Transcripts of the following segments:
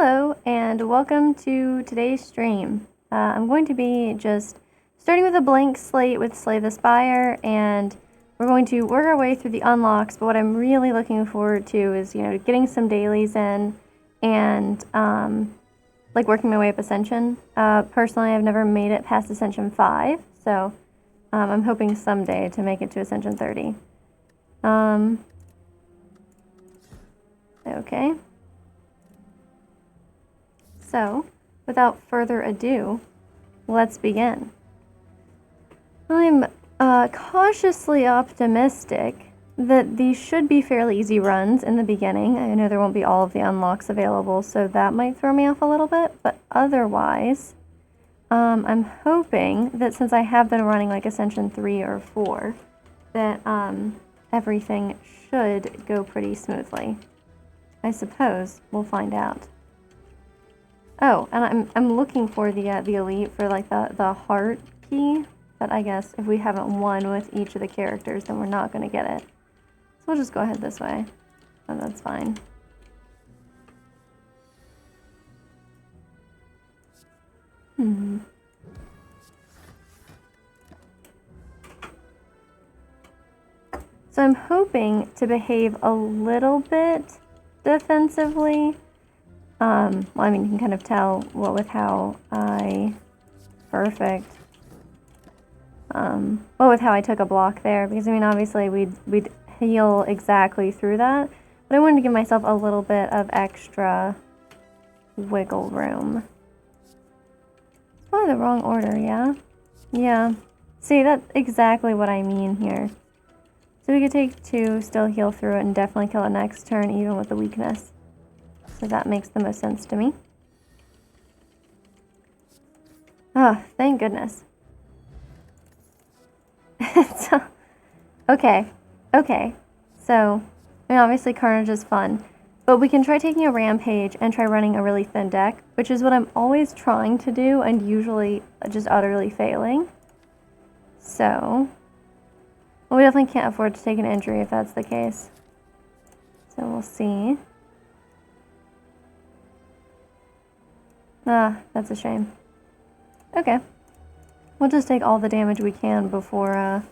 Hello and welcome to today's stream. I'm going to be just starting with a blank slate with Slay the Spire, and we're going to work our way through the unlocks, but what I'm really looking forward to is, getting some dailies in and, like working my way up Ascension. Personally, I've never made it past Ascension 5, so I'm hoping someday to make it to Ascension 30. Okay. So, without further ado, let's begin. I'm cautiously optimistic that these should be fairly easy runs in the beginning. I know there won't be all of the unlocks available, so that might throw me off a little bit, but otherwise, I'm hoping that since I have been running like Ascension 3 or 4, that everything should go pretty smoothly. I suppose we'll find out. Oh, and I'm looking for the elite for like the heart key, but I guess if we haven't won with each of the characters, then we're not going to get it. So we'll just go ahead this way. Oh, that's fine. So I'm hoping to behave a little bit defensively. Well, I mean, you can kind of tell with how I... Perfect. With how I took a block there, because, I mean, obviously we'd heal exactly through that, but I wanted to give myself a little bit of extra wiggle room. It's probably the wrong order, yeah? Yeah. See, that's exactly what I mean here. So we could take 2, still heal through it, and definitely kill it next turn, even with the weakness. So that makes the most sense to me. Oh, thank goodness. Okay. So, I mean, obviously Carnage is fun, but we can try taking a Rampage and try running a really thin deck, which is what I'm always trying to do and usually just utterly failing. So, well, we definitely can't afford to take an injury if that's the case. So we'll see. Ah, that's a shame. Okay. We'll just take all the damage we can before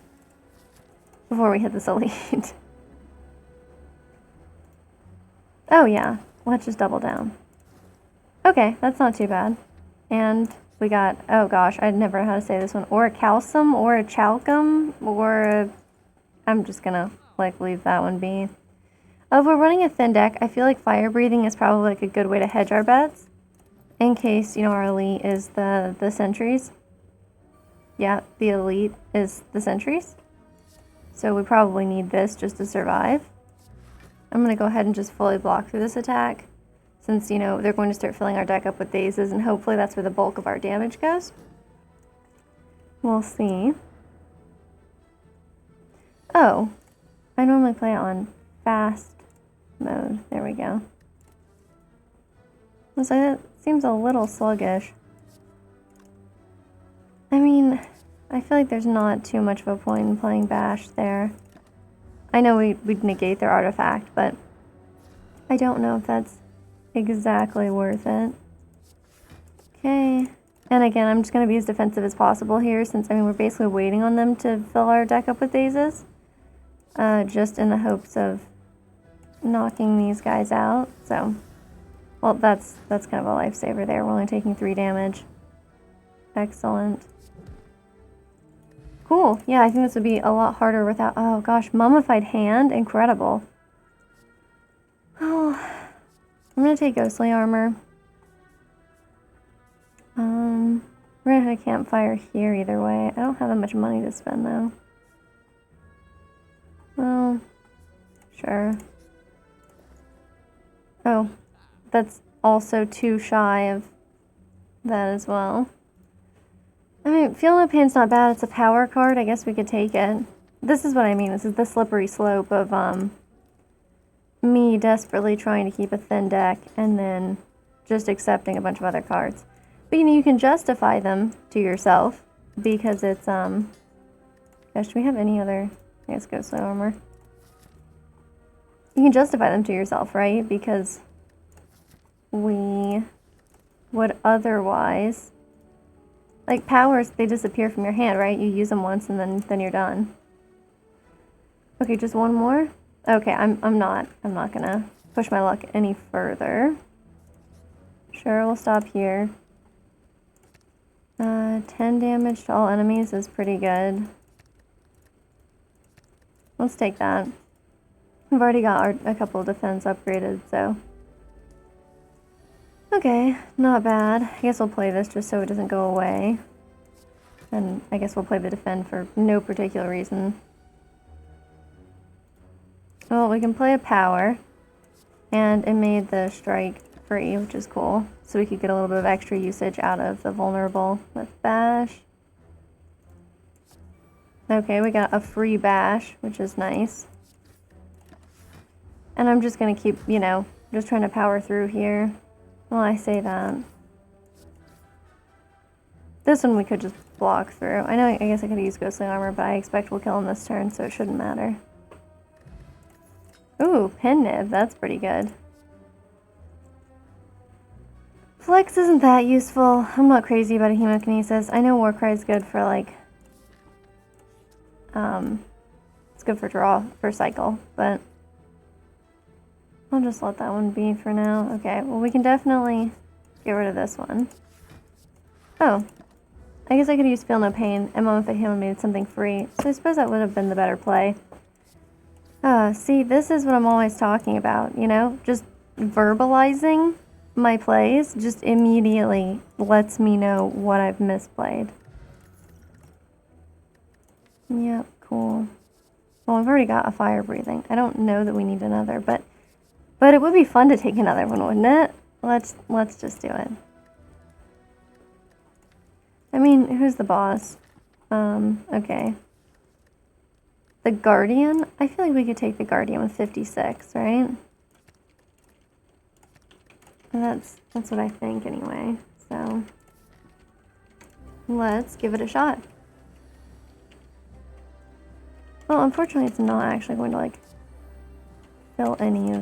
we hit this elite. Oh yeah, let's just double down. Okay, that's not too bad. And we got, oh gosh, I'd never know how to say this one, or a calcium, or a chalcum, or a, I'm just gonna leave that one be. If we're running a thin deck, I feel like fire breathing is probably like a good way to hedge our bets. In case, our elite is the sentries. Yeah, the elite is the sentries. So we probably need this just to survive. I'm going to go ahead and just fully block through this attack. Since, they're going to start filling our deck up with dazes, and hopefully that's where the bulk of our damage goes. We'll see. Oh, I normally play it on fast mode. There we go. I was like, that seems a little sluggish. I mean, I feel like there's not too much of a point in playing Bash there. I know we'd negate their artifact, but I don't know if that's exactly worth it. Okay. And again, I'm just going to be as defensive as possible here, since, I mean, we're basically waiting on them to fill our deck up with dazes. Just in the hopes of knocking these guys out, so... Well, that's kind of a lifesaver there. We're only taking 3 damage. Excellent. Cool. Yeah, I think this would be a lot harder without... Oh, gosh. Mummified Hand? Incredible. Oh. I'm going to take Ghostly Armor. We're going to hit a Campfire here either way. I don't have that much money to spend, though. Well, sure. Oh. That's also too shy of that as well. I mean, Feel No Pain's not bad. It's a power card. I guess we could take it. This is what I mean. This is the slippery slope of me desperately trying to keep a thin deck and then just accepting a bunch of other cards. But, you can justify them to yourself because it's, gosh, do we have any other, I guess, Ghostly Armor? You can justify them to yourself, right? Because we would otherwise. Like powers, they disappear from your hand, right? You use them once and then you're done. Okay, just one more? Okay, I'm not gonna push my luck any further. Sure, we'll stop here. 10 damage to all enemies is pretty good. Let's take that. We've already got a couple of defense upgraded, so. Okay, not bad. I guess we'll play this just so it doesn't go away. And I guess we'll play the defend for no particular reason. Well, we can play a power. And it made the strike free, which is cool. So we could get a little bit of extra usage out of the vulnerable with bash. Okay, we got a free bash, which is nice. And I'm just gonna keep, you know, just trying to power through here. Well, I say that. This one we could just block through. I guess I could use ghostly armor, but I expect we'll kill him this turn, so it shouldn't matter. Ooh, pin nib, that's pretty good. Flex isn't that useful. I'm not crazy about a hemokinesis. I know Warcry is good for like, it's good for draw, for cycle, but I'll just let that one be for now. Okay, well we can definitely get rid of this one. Oh, I guess I could use Feel No Pain and Moment of Heal made something free, so I suppose that would have been the better play. See, this is what I'm always talking about, you know? Just verbalizing my plays just immediately lets me know what I've misplayed. Yep, cool. Well, I've already got a fire breathing. I don't know that we need another, but it would be fun to take another one, wouldn't it? Let's just do it. I mean, who's the boss? Okay. The Guardian? I feel like we could take the Guardian with 56, right? That's what I think anyway. So let's give it a shot. Well, unfortunately it's not actually going to like fill any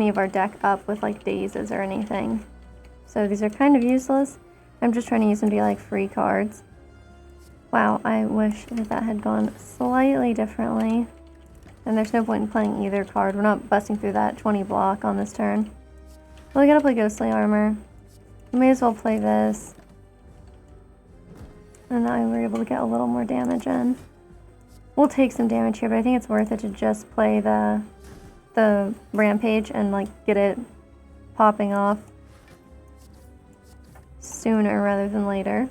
of our deck up with like dazes or anything. So these are kind of useless. I'm just trying to use them to be like free cards. Wow, I wish that had gone slightly differently. And there's no point in playing either card. We're not busting through that 20 block on this turn. Well, we gotta play Ghostly Armor. We may as well play this. And now we're able to get a little more damage in. We'll take some damage here, but I think it's worth it to just play the Rampage and like get it popping off sooner rather than later.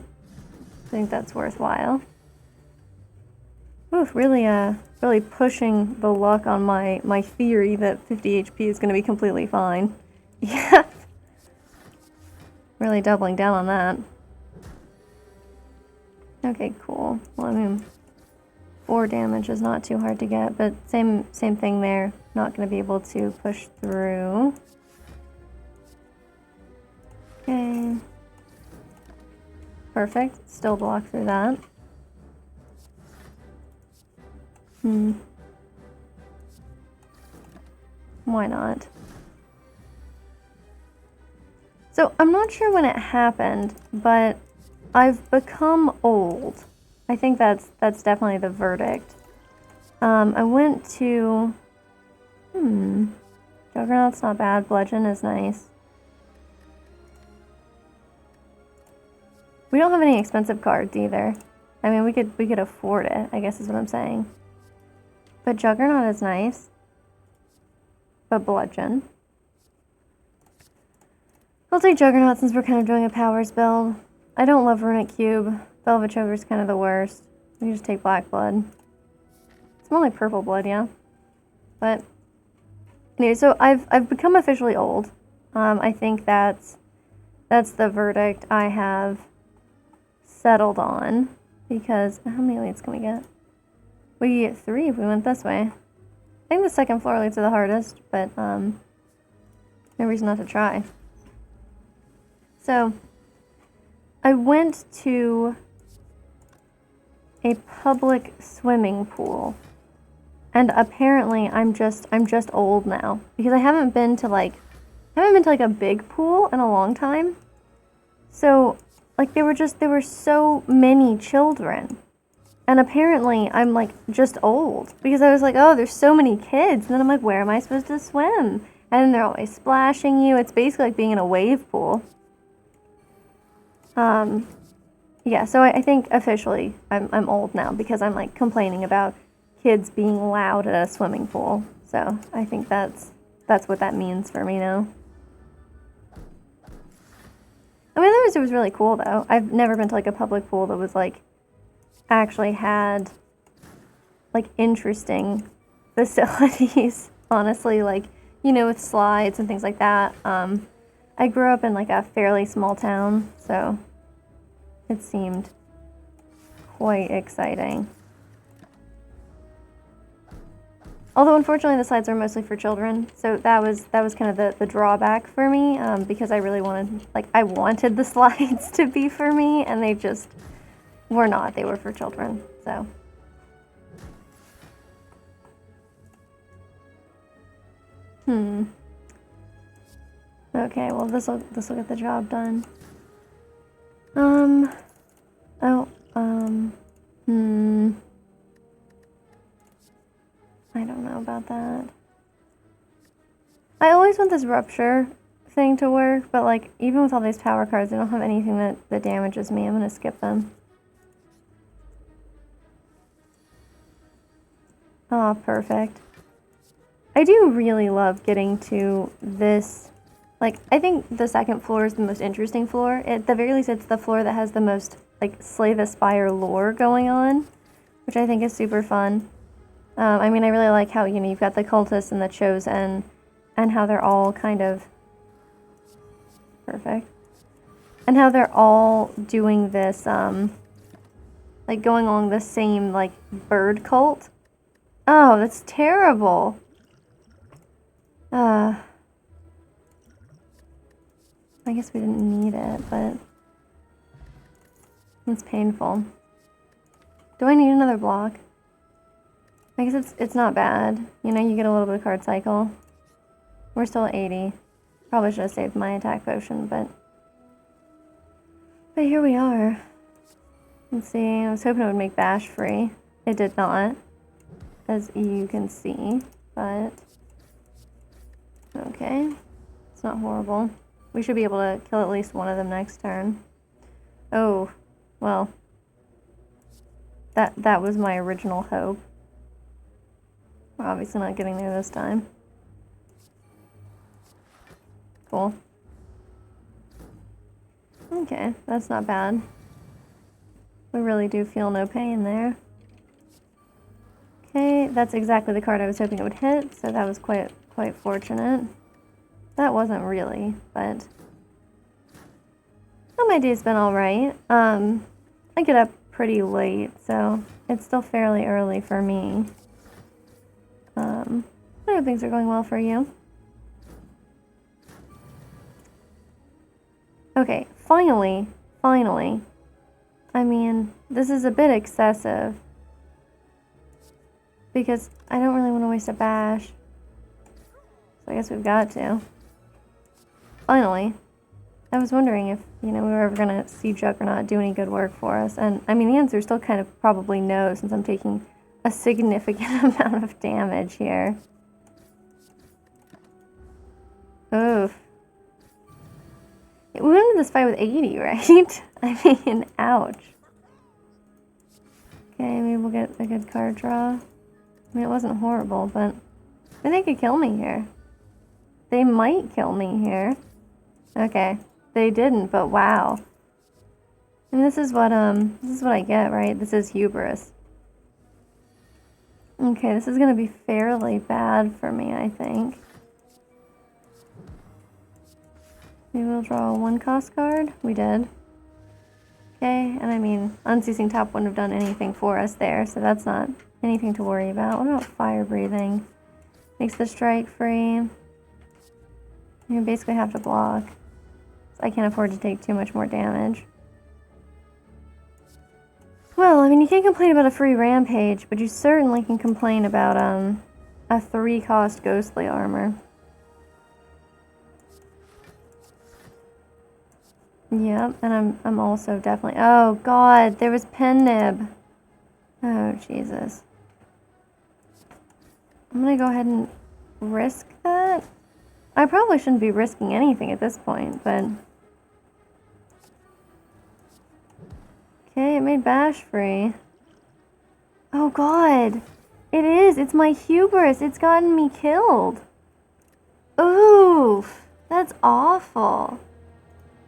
I think that's worthwhile. Oof, really pushing the luck on my theory that 50 HP is going to be completely fine. Yeah. Really doubling down on that. Okay, cool. Well, I mean, 4 damage is not too hard to get, but same thing there. Not going to be able to push through. Okay. Perfect. Still block through that. Why not? So I'm not sure when it happened, but I've become old. I think that's definitely the verdict. I went to Juggernaut's not bad. Bludgeon is nice. We don't have any expensive cards either. I mean, we could afford it, I guess is what I'm saying. But Juggernaut is nice. But Bludgeon. I'll take Juggernaut since we're kind of doing a powers build. I don't love Runic Cube. Velvet Choker's kind of the worst. We can just take Black Blood. It's more like Purple Blood, yeah. But anyway, so I've become officially old. I think that's the verdict I have settled on, because how many leads can we get? We get 3 if we went this way. I think the second floor leads are the hardest, but no reason not to try. So I went to a public swimming pool And apparently I'm just old now because I haven't been to like a big pool in a long time. So like there were so many children. And apparently I'm like just old because I was like, oh, there's so many kids. And then I'm like, where am I supposed to swim? And they're always splashing you. It's basically like being in a wave pool. Yeah, so I think officially I'm old now because I'm like complaining about kids being loud at a swimming pool. So I think that's what that means for me now. I mean, it was really cool though. I've never been to like a public pool that was like actually had like interesting facilities. Honestly, like, you know, with slides and things like that. I grew up in like a fairly small town, so it seemed quite exciting. Although unfortunately the slides are mostly for children, so that was kind of the drawback for me, because I really wanted the slides to be for me, and they just were not. They were for children, so. Okay, well this'll get the job done. I don't know about that. I always want this rupture thing to work, but like, even with all these power cards, I don't have anything that damages me. I'm gonna skip them. Oh, perfect. I do really love getting to this. Like, I think the second floor is the most interesting floor. At the very least, it's the floor that has the most, like, Slay the Spire lore going on, which I think is super fun. I mean, I really like how, you know, you've got the cultists and the chosen, and how they're all kind of... Perfect. And how they're all doing this, like, going along the same, like, bird cult. Oh, that's terrible. I guess we didn't need it, but it's painful. Do I need another block? I guess it's not bad. You know, you get a little bit of card cycle. We're still at 80. Probably should have saved my attack potion, but here we are. Let's see, I was hoping it would make Bash free. It did not, as you can see, but okay. It's not horrible. We should be able to kill at least one of them next turn. Oh, well. That was my original hope. We're obviously not getting there this time. Cool. Okay, that's not bad. We really do feel no pain there. Okay, that's exactly the card I was hoping it would hit, so that was quite fortunate. That wasn't really, but... Well, my day's been alright. I get up pretty late, so it's still fairly early for me. I hope things are going well for you. Okay, finally. I mean, this is a bit excessive. Because I don't really want to waste a bash. So I guess we've got to. Finally. I was wondering if, you know, we were ever going to see Juggernaut do any good work for us. And, I mean, the answer is still kind of probably no, since I'm taking a significant amount of damage here. Oof. We went into this fight with 80, right? I mean, ouch. Okay, maybe we'll get a good card draw. I mean, it wasn't horrible, but I think they could kill me here. They might kill me here. Okay, they didn't, but wow. And this is what I get, right? This is hubris. Okay, this is gonna be fairly bad for me, I think. Maybe we'll draw a 1-cost card. We did. Okay, and I mean, Unceasing Top wouldn't have done anything for us there, so that's not anything to worry about. What about Fire Breathing? Makes the strike free. You basically have to block. So I can't afford to take too much more damage. Well, I mean, you can't complain about a free rampage, but you certainly can complain about, a 3-cost ghostly armor. Yep, and I'm also definitely... Oh, God, there was pen nib. Oh, Jesus. I'm gonna go ahead and risk that. I probably shouldn't be risking anything at this point, but... Okay, it made bash free. Oh, God. It is. It's my hubris. It's gotten me killed. Oof. That's awful.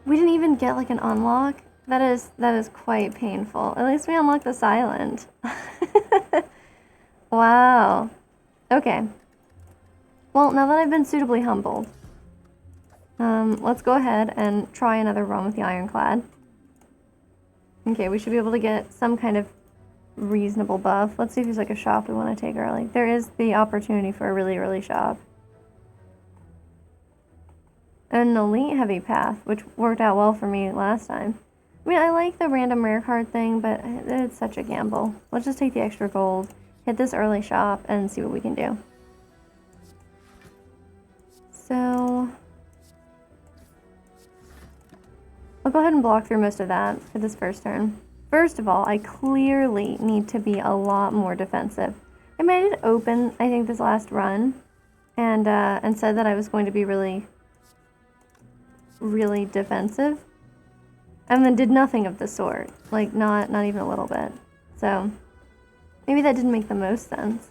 We didn't even get, like, an unlock. That is quite painful. At least we unlocked this island. Wow. Okay. Well, now that I've been suitably humbled, let's go ahead and try another run with the Ironclad. Okay, we should be able to get some kind of reasonable buff. Let's see if there's like a shop we want to take early. There is the opportunity for a really early shop. An elite heavy path, which worked out well for me last time. I mean, I like the random rare card thing, but it's such a gamble. Let's just take the extra gold, hit this early shop, and see what we can do. So... I'll go ahead and block through most of that for this first turn. First of all, I clearly need to be a lot more defensive. I mean, I did open, I think, this last run, and said that I was going to be really defensive, and then did nothing of the sort. Like, not even a little bit. So, maybe that didn't make the most sense.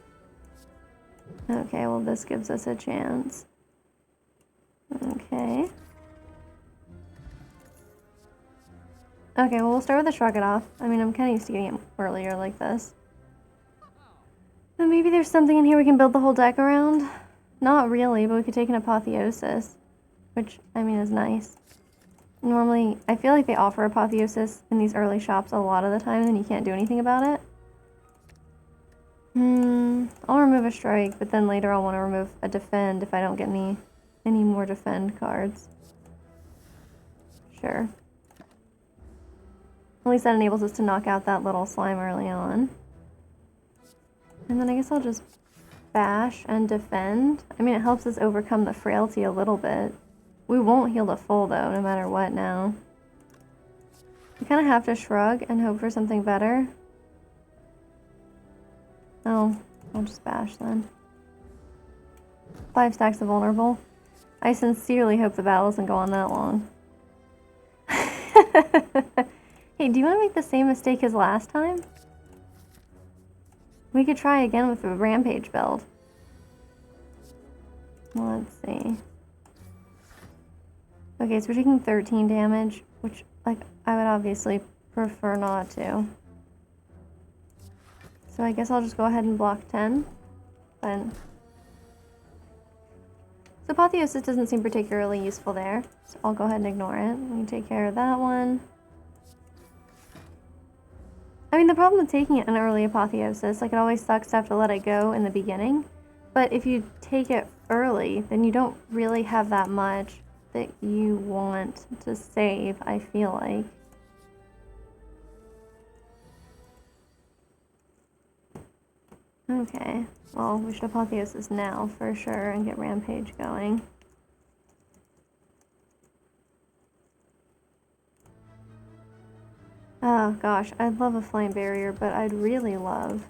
Okay, well, this gives us a chance. Okay. Okay, well, we'll start with a Shrug It Off. I mean, I'm kind of used to getting it earlier like this. But maybe there's something in here we can build the whole deck around? Not really, but we could take an Apotheosis, which, I mean, is nice. Normally, I feel like they offer Apotheosis in these early shops a lot of the time, and then you can't do anything about it. I'll remove a Strike, but then later I'll want to remove a Defend if I don't get any more Defend cards. Sure. At least that enables us to knock out that little slime early on. And then I guess I'll just bash and defend. I mean, it helps us overcome the frailty a little bit. We won't heal to full, though, no matter what now. We kind of have to shrug and hope for something better. Oh, I'll just bash then. 5 stacks of vulnerable. I sincerely hope the battle doesn't go on that long. Hey, do you want to make the same mistake as last time? We could try again with the Rampage build. Let's see. Okay, so we're taking 13 damage, which, like, I would obviously prefer not to. So I guess I'll just go ahead and block 10. Then. So Apotheosis doesn't seem particularly useful there, so I'll go ahead and ignore it. We can take care of that one. I mean, the problem with taking an early Apotheosis, like, it always sucks to have to let it go in the beginning. But if you take it early, then you don't really have that much that you want to save, I feel like. Okay, well, we should Apotheosis now for sure and get Rampage going. Oh gosh, I'd love a Flame Barrier, but I'd really love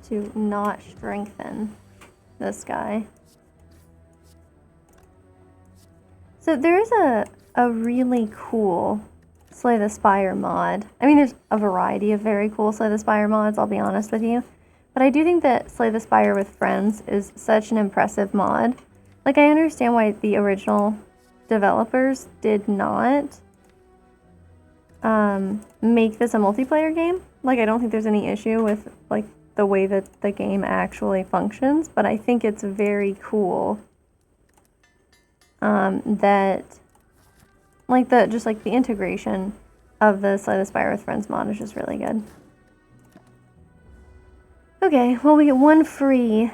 to not strengthen this guy. So there's a really cool Slay the Spire mod. I mean, there's a variety of very cool Slay the Spire mods, I'll be honest with you. But I do think that Slay the Spire with Friends is such an impressive mod. Like, I understand why the original developers did not make this a multiplayer game. Like, I don't think there's any issue with, like, the way that the game actually functions, but I think it's very cool that, like, just like the integration of the Slay the Spire with Friends mod is just really good. Okay, well, we get one free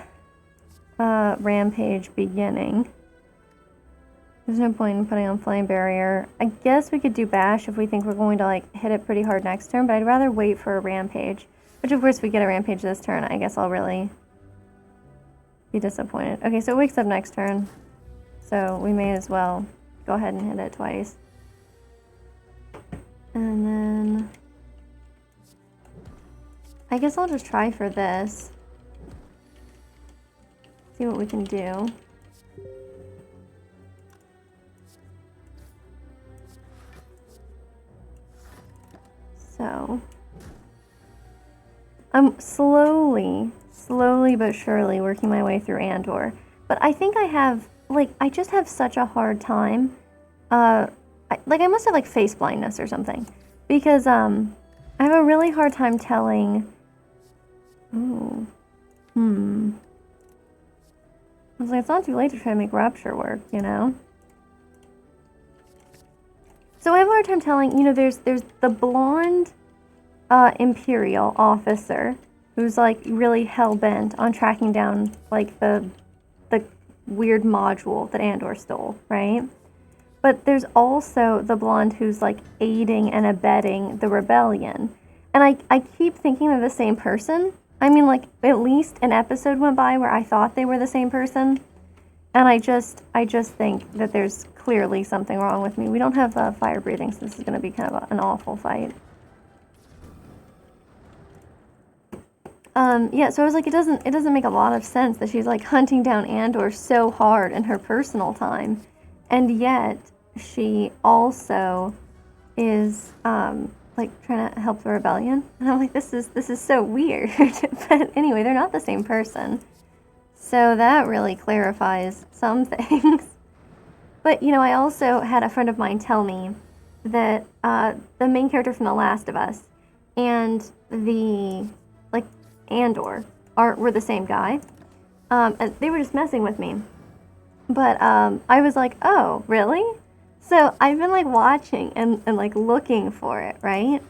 Rampage beginning. There's no point in putting on Flame Barrier. I guess we could do Bash if we think we're going to, like, hit it pretty hard next turn, but I'd rather wait for a Rampage. Which, of course, if we get a Rampage this turn, I guess I'll really be disappointed. Okay, so it wakes up next turn. So we may as well go ahead and hit it twice. And then... I guess I'll just try for this. See what we can do. So... I'm slowly but surely working my way through Andor. But I think I have, like, I just have such a hard time. I must have, like, face blindness or something. Because, I have a really hard time telling... Ooh. I was like, it's not too late to try to make Rupture work, you know? So I have a hard time telling, you know, there's the blonde Imperial officer who's, like, really hell-bent on tracking down, like, the weird module that Andor stole, right? But there's also the blonde who's, like, aiding and abetting the rebellion. And I keep thinking they're the same person. I mean, like, at least an episode went by where I thought they were the same person. And I just think that there's clearly something wrong with me. We don't have fire breathing, so this is going to be kind of an awful fight. Yeah, so I was like, it doesn't make a lot of sense that she's, like, hunting down Andor so hard in her personal time. And yet, she also is, like, trying to help the rebellion. And I'm like, this is so weird. But anyway, they're not the same person. So that really clarifies some things. But, you know, I also had a friend of mine tell me that the main character from The Last of Us and the, like, Andor were the same guy. And they were just messing with me. But I was like, oh, really? So I've been, like, watching and like, looking for it, right?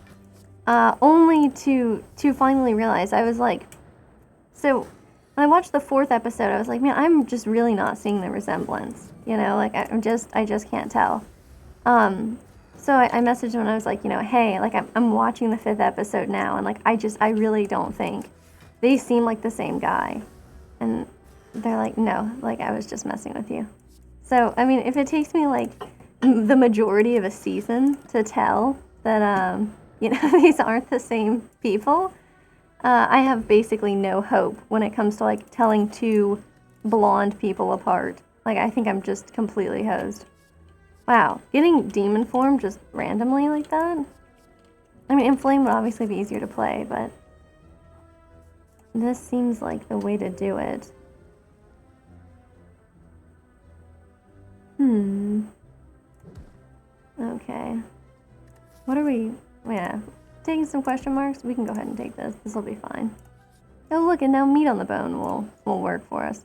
Only to finally realize, I was like... So when I watched the 4th episode, I was like, man, I'm just really not seeing the resemblance. You know, like, I just can't tell. So I messaged him and I was like, you know, hey, like, I'm watching the 5th episode now, and, like, I really don't think they seem like the same guy. And they're like, no, like, I was just messing with you. So, I mean, if it takes me, like, the majority of a season to tell that, you know, these aren't the same people, I have basically no hope when it comes to, like, telling two blonde people apart. Like, I think I'm just completely hosed. Wow, getting demon form just randomly like that? I mean, Inflame would obviously be easier to play, but this seems like the way to do it. Okay. What are we... Yeah. Taking some question marks? We can go ahead and take this. This will be fine. Oh, look, and now meat on the bone will work for us.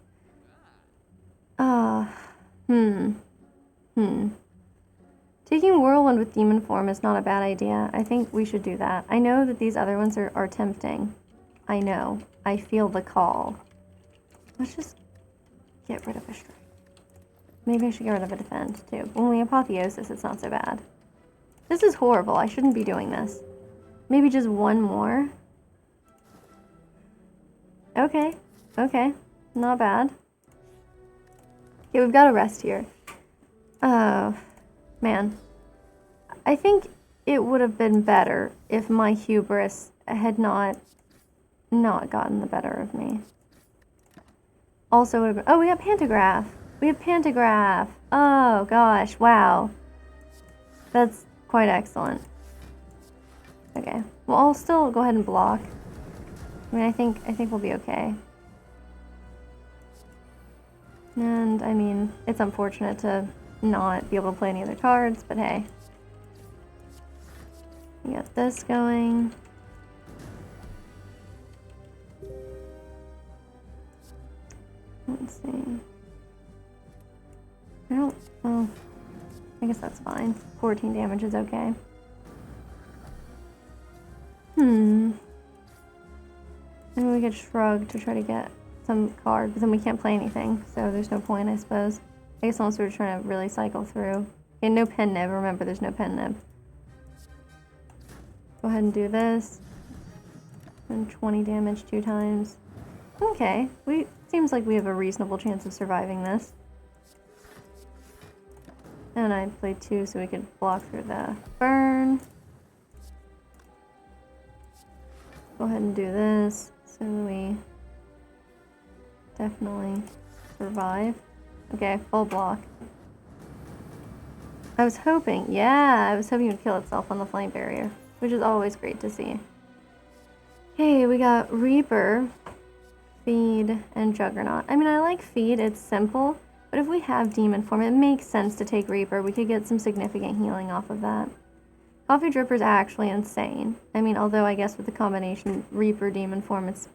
Taking Whirlwind with demon form is not a bad idea. I think we should do that. I know that these other ones are tempting. I know. I feel the call. Let's just get rid of a strike. Maybe I should get rid of a defend, too. When we Apotheosis, it's not so bad. This is horrible. I shouldn't be doing this. Maybe just one more? Okay. Okay. Not bad. Okay, we've got a rest here. Oh, man. I think it would have been better if my hubris had not gotten the better of me. Also would have been... Oh, we got Pantograph. We have Pantograph. Oh, gosh. Wow. That's quite excellent. Okay. Well, I'll still go ahead and block. I mean, I think we'll be okay. And, I mean, it's unfortunate to not be able to play any other cards, but hey. We got this going. Let's see. Well, I guess that's fine. 14 damage is okay. Maybe we could shrug to try to get some card, but then we can't play anything, so there's no point, I suppose. I guess unless we were trying to really cycle through. Okay, no pen nib. Remember, there's no pen nib. Go ahead and do this. And 20 damage 2 times. Okay, seems like we have a reasonable chance of surviving this. And I played 2 so we could block through the burn. Go ahead and do this so we definitely survive. Okay, full block. I was hoping it would kill itself on the flame barrier, which is always great to see. Okay, we got Reaper, Feed, and Juggernaut. I mean, I like Feed, it's simple, but if we have Demon Form, it makes sense to take Reaper. We could get some significant healing off of that. Coffee Dripper is actually insane. I mean, although I guess with the combination Reaper, Demon Form, it's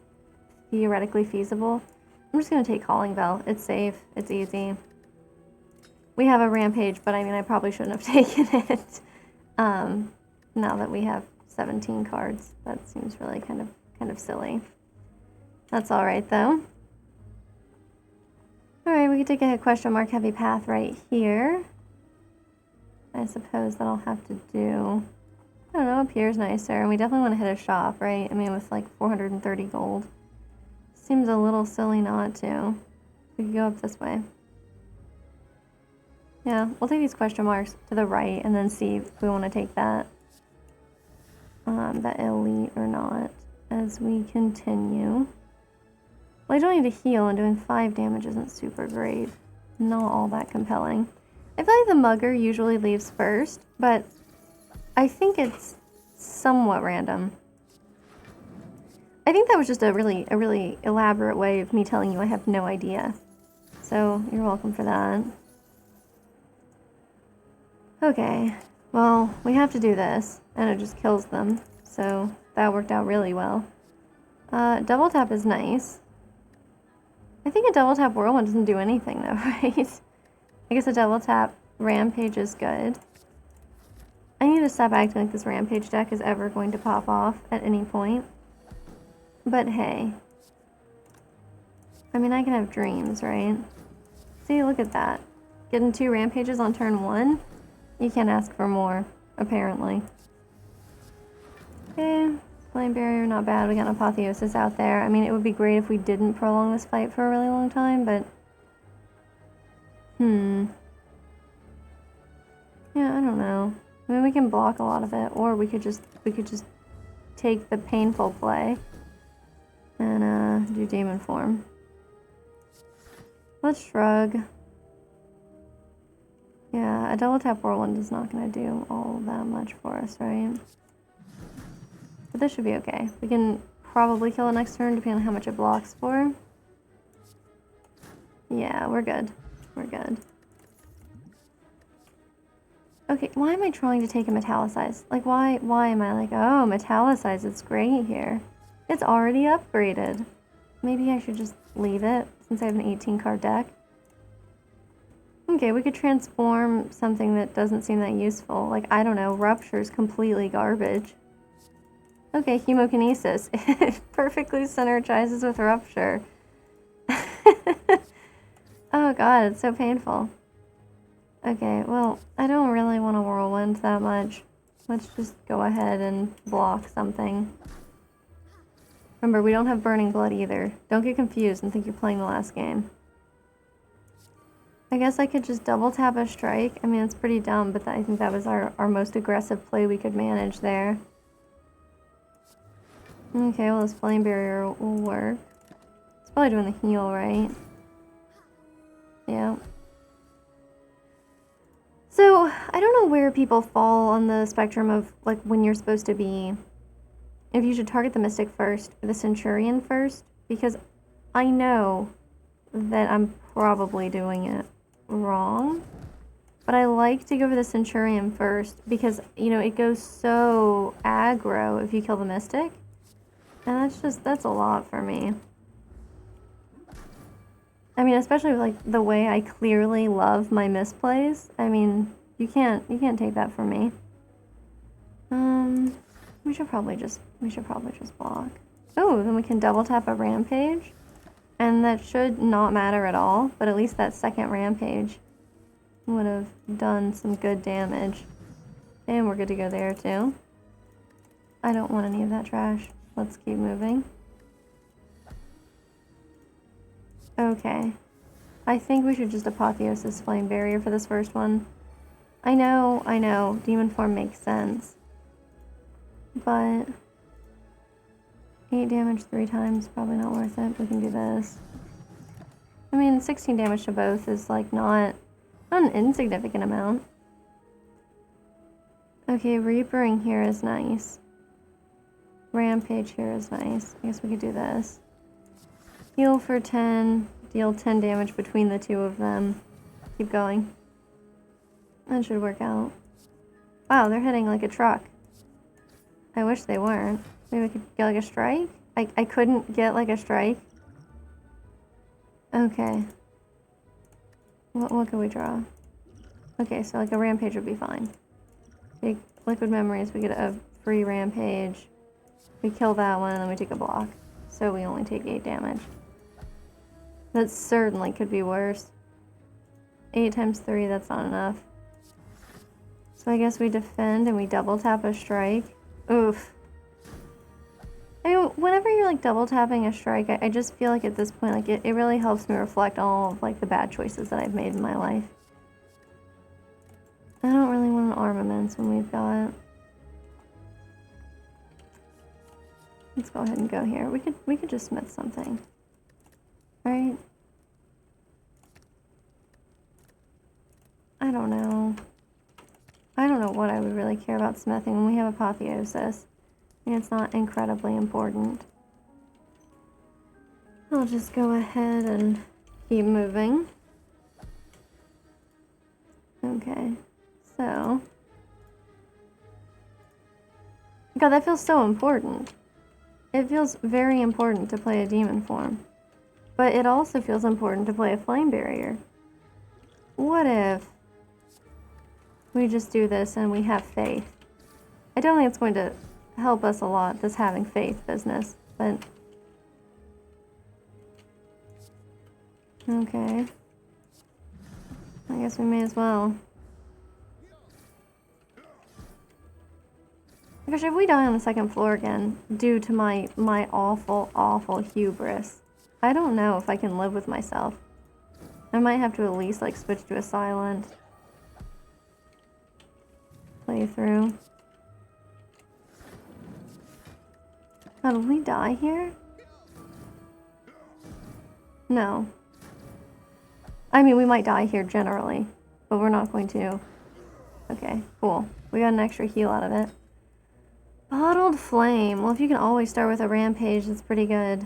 theoretically feasible. I'm just going to take Calling Bell. It's safe. It's easy. We have a Rampage, but I mean, I probably shouldn't have taken it. Now that we have 17 cards. That seems really kind of silly. That's alright, though. Alright, we could take a question mark heavy path right here. I suppose that I'll have to do... I don't know, up here's nicer. And we definitely want to hit a shop, right? I mean, with like 430 gold. Seems a little silly not to. We could go up this way. Yeah, we'll take these question marks to the right and then see if we want to take that elite or not as we continue. Well, I don't need to heal, and doing 5 damage isn't super great. Not all that compelling. I feel like the mugger usually leaves first, but I think it's somewhat random. I think that was just a really elaborate way of me telling you I have no idea. So, you're welcome for that. Okay, well, we have to do this, and it just kills them. So, that worked out really well. Double tap is nice. I think a double tap whirlwind doesn't do anything though, right? I guess a double tap rampage is good. I need to stop acting like this rampage deck is ever going to pop off at any point. But hey. I mean, I can have dreams, right? See, look at that. Getting 2 rampages on turn 1? You can't ask for more, apparently. Okay, flame barrier, not bad. We got an apotheosis out there. I mean, it would be great if we didn't prolong this fight for a really long time, but... Yeah, I don't know. I mean, we can block a lot of it, or we could just take the painful play and do demon form. Let's shrug. Yeah, a double tap whirlwind is not going to do all that much for us, right? But this should be okay. We can probably kill it next turn, depending on how much it blocks for. Yeah, we're good. We're good. Okay, why am I trying to take a metallicize? Like, why am I like, oh, metallicize, it's great here. It's already upgraded. Maybe I should just leave it, since I have an 18-card deck. Okay, we could transform something that doesn't seem that useful. Like, I don't know, Rupture's completely garbage. Okay, Hemokinesis. It perfectly synergizes with Rupture. Oh god, it's so painful. Okay, well, I don't really want to whirlwind that much. Let's just go ahead and block something. Remember, we don't have Burning Blood either. Don't get confused and think you're playing the last game. I guess I could just double tap a strike. I mean, it's pretty dumb, but I think that was our most aggressive play we could manage there. Okay, well, this flame barrier will work. It's probably doing the heal, right? Yeah. So, I don't know where people fall on the spectrum of, like, when you're supposed to be... If you should target the Mystic first, or the Centurion first, because I know that I'm probably doing it wrong. But I like to go for the Centurion first, because, you know, it goes so aggro if you kill the Mystic. And that's a lot for me. I mean, especially with, like, the way I clearly love my misplays. I mean, you can't take that from me. We should probably just block. Oh, then we can double tap a rampage. And that should not matter at all, but at least that second rampage would have done some good damage. And we're good to go there too. I don't want any of that trash. Let's keep moving. Okay. I think we should just Apotheosis Flame Barrier for this first one. I know. Demon form makes sense. But 8 damage 3 times, probably not worth it. We can do this. I mean, 16 damage to both is like not an insignificant amount. Okay, Reapering here is nice. Rampage here is nice. I guess we could do this. Heal for 10, deal 10 damage between the two of them. Keep going. That should work out. Wow, they're hitting like a truck. I wish they weren't. Maybe we could get like a strike? I couldn't get like a strike. Okay. What can we draw? Okay, so like a rampage would be fine. Take liquid memories, we get a free rampage. We kill that one and then we take a block. So we only take 8 damage. That certainly could be worse. 8 times 3, that's not enough. So I guess we defend and we double tap a strike. Oof. I mean, whenever you're like double tapping a strike, I just feel like at this point, like it really helps me reflect all of like the bad choices that I've made in my life. I don't really want an armaments when we've got... Let's go ahead and go here. We could just smith something. Right? I don't know. I don't know what I would really care about smithing when we have Apotheosis. I mean, it's not incredibly important. I'll just go ahead and keep moving. Okay, so... God, that feels so important. It feels very important to play a demon form. But it also feels important to play a flame barrier. What if we just do this and we have faith? I don't think it's going to help us a lot, this having faith business, but... Okay. I guess we may as well. Gosh, if we die on the second floor again, due to my awful hubris, I don't know if I can live with myself. I might have to at least, like, switch to a silent playthrough. God, will we die here? No. I mean, we might die here generally, but we're not going to. Okay, cool. We got an extra heal out of it. Bottled Flame. Well, if you can always start with a rampage, that's pretty good.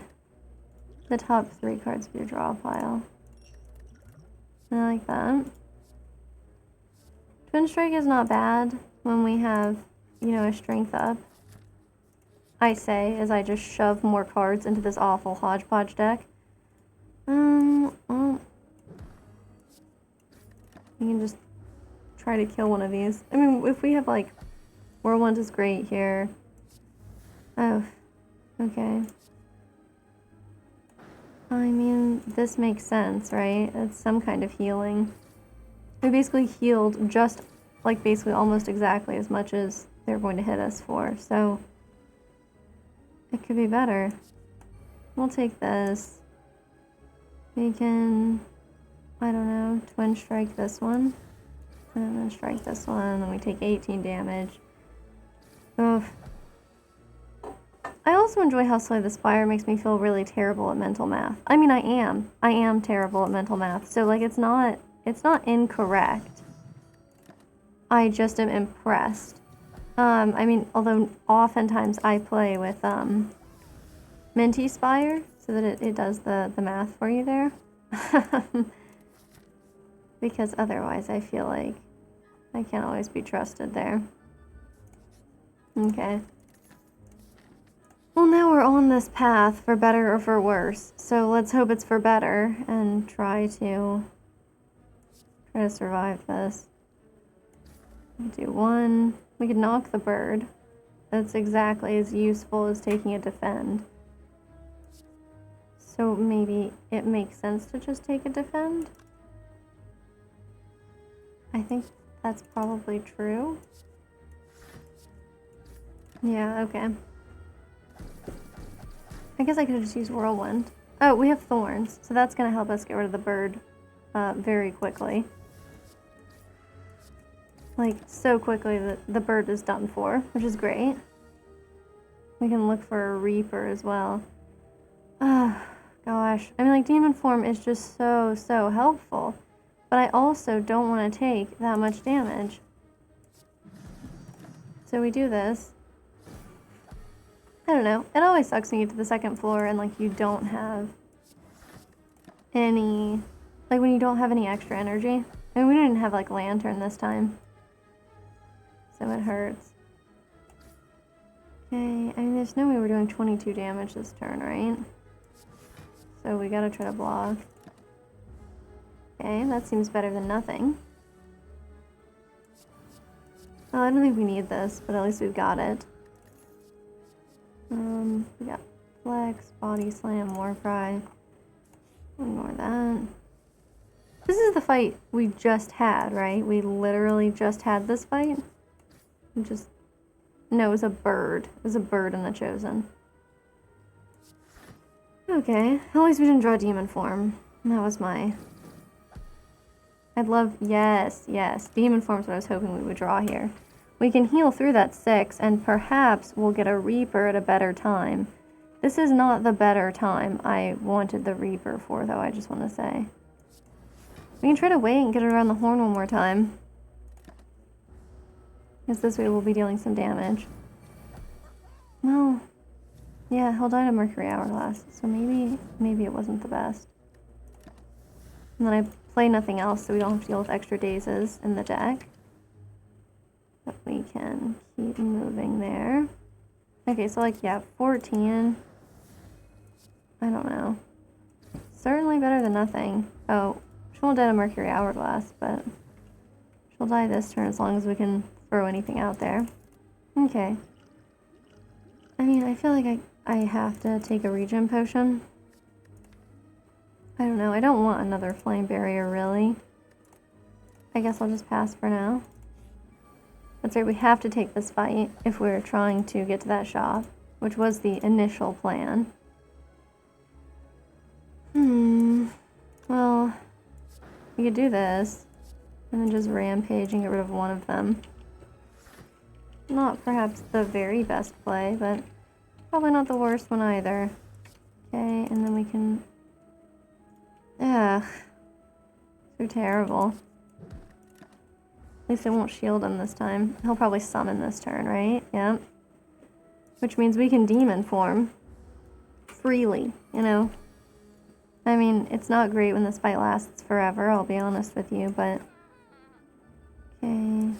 The top 3 cards of your draw pile. I like that. Twin Strike is not bad when we have, you know, a strength up. I say, as I just shove more cards into this awful hodgepodge deck. Well, you can just try to kill one of these. I mean, if we have, like, Whirlwind is great here. Oh, okay. I mean, this makes sense, right? It's some kind of healing. We basically healed just, like, basically almost exactly as much as they're going to hit us for, so it could be better. We'll take this. We can, I don't know, twin strike this one, and then strike this one, and then we take 18 damage. Oof. I also enjoy how Slay the Spire makes me feel really terrible at mental math. I mean, I am terrible at mental math, so, like, it's not incorrect. I just am impressed. I mean, although oftentimes I play with, Minty Spire, so that it does the math for you there. Because otherwise I feel like I can't always be trusted there. Okay. Well, now we're on this path, for better or for worse. So let's hope it's for better and try to survive this. Do one. We could knock the bird. That's exactly as useful as taking a defend. So maybe it makes sense to just take a defend? I think that's probably true. Yeah, okay. I guess I could have just used Whirlwind. Oh, we have Thorns, so that's going to help us get rid of the bird very quickly. Like, so quickly that the bird is done for, which is great. We can look for a Reaper as well. Gosh. I mean, like, Demon Form is just so helpful. But I also don't want to take that much damage. So we do this. I don't know. It always sucks when you get to the second floor and, like, you don't have any... Like, when you don't have any extra energy. I mean, we didn't have, like, Lantern this time. So it hurts. Okay, I mean, there's no way we're doing 22 damage this turn, right? So we gotta try to block. Okay, that seems better than nothing. Well, I don't think we need this, but at least we've got it. We got Flex, Body Slam, Warcry. Ignore that. This is the fight we just had, right? We literally just had this fight. No, it was a bird. It was a bird in the Chosen. Okay, at least we didn't draw Demon Form. That was my... I'd love... Yes. Demon Form's what I was hoping we would draw here. We can heal through that 6, and perhaps we'll get a Reaper at a better time. This is not the better time I wanted the Reaper for, though, I just want to say. We can try to wait and get it around the horn one more time. Because this way we'll be dealing some damage. Well, yeah, he'll die to Mercury Hourglass, so maybe it wasn't the best. And then I play nothing else, so we don't have to deal with extra dazes in the deck. But we can keep moving there. Okay, so, like, yeah, 14. I don't know. Certainly better than nothing. Oh, she won't die to Mercury Hourglass, but she'll die this turn as long as we can throw anything out there. Okay. I mean, I feel like I have to take a regen potion. I don't know. I don't want another flame barrier, really. I guess I'll just pass for now. That's right, we have to take this fight if we're trying to get to that shop, which was the initial plan. Well, we could do this, and then just rampage and get rid of one of them. Not perhaps the very best play, but probably not the worst one either. Okay, and then we can... Ugh. So terrible. At least it won't shield him this time. He'll probably summon this turn, right? Yep. Which means we can Demon Form. Freely, you know? I mean, it's not great when this fight lasts forever, I'll be honest with you, but... Okay...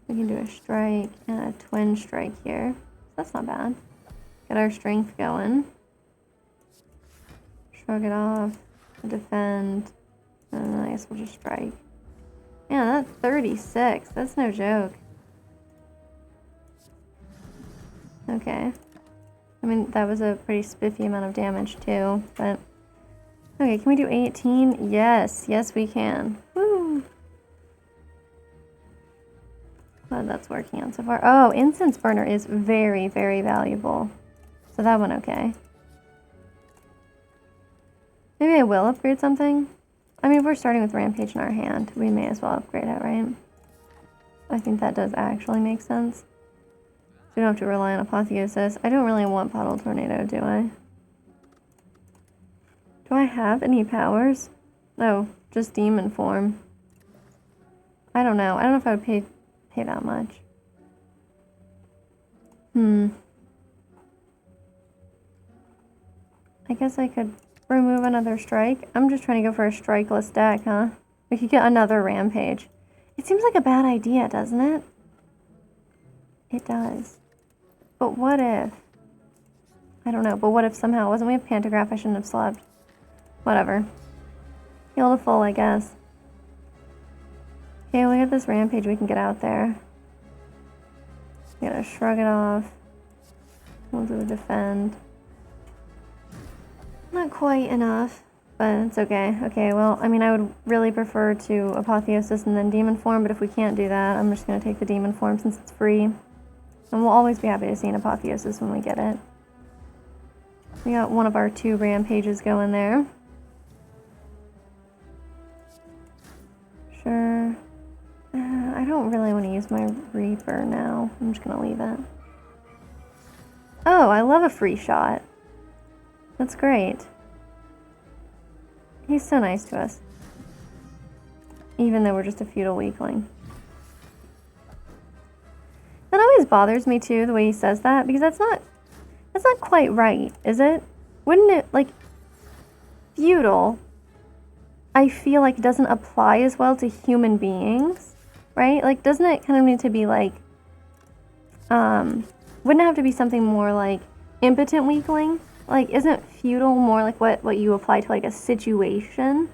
We can do a strike and a twin strike here. That's not bad. Get our strength going. Shrug it off. Defend. And then I guess we'll just strike. Yeah, that's 36. That's no joke. Okay. I mean, that was a pretty spiffy amount of damage too, but... Okay, can we do 18? Yes. Yes, we can. Woo! Glad that's working out so far. Oh, Incense Burner is very, very valuable. So that one okay. Maybe I will upgrade something. I mean, if we're starting with Rampage in our hand, we may as well upgrade it, right? I think that does actually make sense. So we don't have to rely on Apotheosis. I don't really want Puddle Tornado, do I? Do I have any powers? No, just Demon Form. I don't know. I don't know if I would pay that much. I guess I could remove another strike. I'm just trying to go for a strikeless deck, huh? We could get another Rampage. It seems like a bad idea, doesn't it? It does. But what if... I don't know, but what if somehow... Wasn't we have Pantograph? I shouldn't have slept. Whatever. Heal to full, I guess. Okay, we got this Rampage, we can get out there. We gotta shrug it off. We'll do a defend. Not quite enough. but it's okay. Okay, well, I mean, I would really prefer to Apotheosis and then Demon Form, but if we can't do that, I'm just going to take the Demon Form since it's free. And we'll always be happy to see an Apotheosis when we get it. We got one of our 2 rampages going there. Sure. I don't really want to use my Reaper now. I'm just going to leave it. Oh, I love a free shot. That's great. He's so nice to us. Even though we're just a feudal weakling. That always bothers me too, the way he says that, because that's not quite right, is it? Wouldn't it, like, feudal, I feel like doesn't apply as well to human beings, right? Like, doesn't it kind of need to be like, wouldn't it have to be something more like impotent weakling? Like, isn't feudal more like what you apply to like a situation,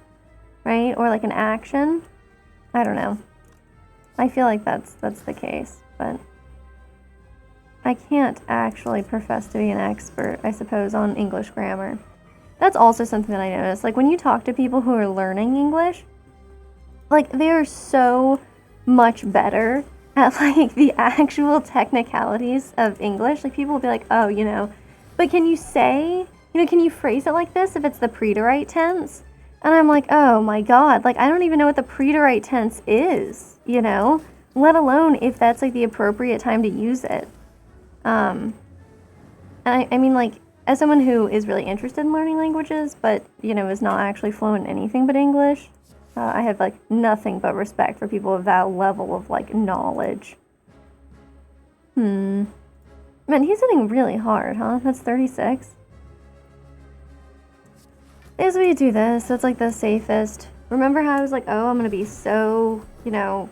right? Or like an action? I don't know. I feel like that's the case, but I can't actually profess to be an expert, I suppose, on English grammar. That's also something that I noticed. Like, when you talk to people who are learning English, like, they are so much better at, like, the actual technicalities of English. Like, people will be like, oh, you know, but can you say, you know, can you phrase it like this if it's the preterite tense? And I'm like, oh my god, like, I don't even know what the preterite tense is, you know? Let alone if that's, like, the appropriate time to use it. And I mean, like, as someone who is really interested in learning languages, but, you know, is not actually fluent in anything but English, I have, like, nothing but respect for people of that level of, like, knowledge. Man, he's hitting really hard, huh? That's 36. As we do this, that's, like, the safest. Remember how I was like, oh, I'm gonna be so, you know,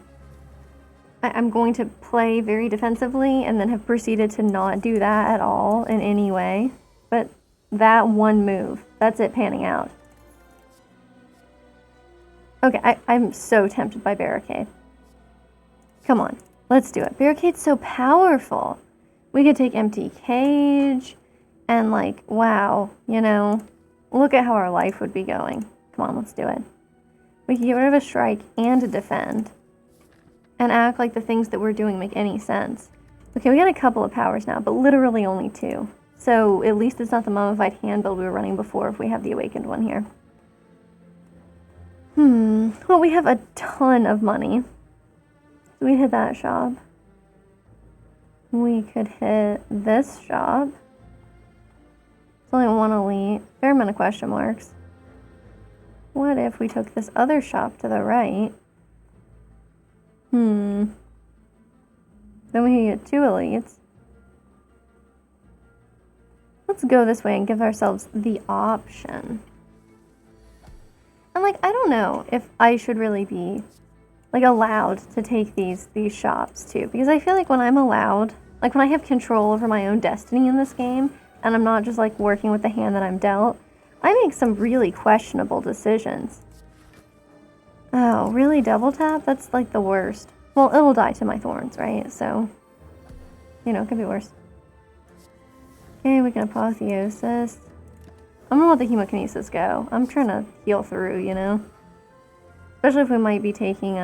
I'm going to play very defensively, and then have proceeded to not do that at all in any way. But that one move, that's it panning out. Okay, I'm so tempted by Barricade. Come on, let's do it. Barricade's so powerful. We could take Empty Cage, and like, wow, you know, look at how our life would be going. Come on, let's do it. We can get rid of a strike and a defend, and act like the things that we're doing make any sense. Okay, we got a couple of powers now, but literally only 2. So at least it's not the Mummified Hand build we were running before if we have the Awakened one here. Well, we have a ton of money. So we hit that shop. We could hit this shop. It's only 1 elite. Fair amount of question marks. What if we took this other shop to the right? Then we could get 2 elites. Let's go this way and give ourselves the option. And like, I don't know if I should really be like allowed to take these shops too, because I feel like when I'm allowed, like when I have control over my own destiny in this game, and I'm not just like working with the hand that I'm dealt, I make some really questionable decisions. Oh, really? Double tap? That's like the worst. Well, it'll die to my thorns, right? So, you know, it could be worse. Okay, we can Apotheosis. I'm gonna let the Hemokinesis go. I'm trying to heal through, you know? Especially if we might be taking,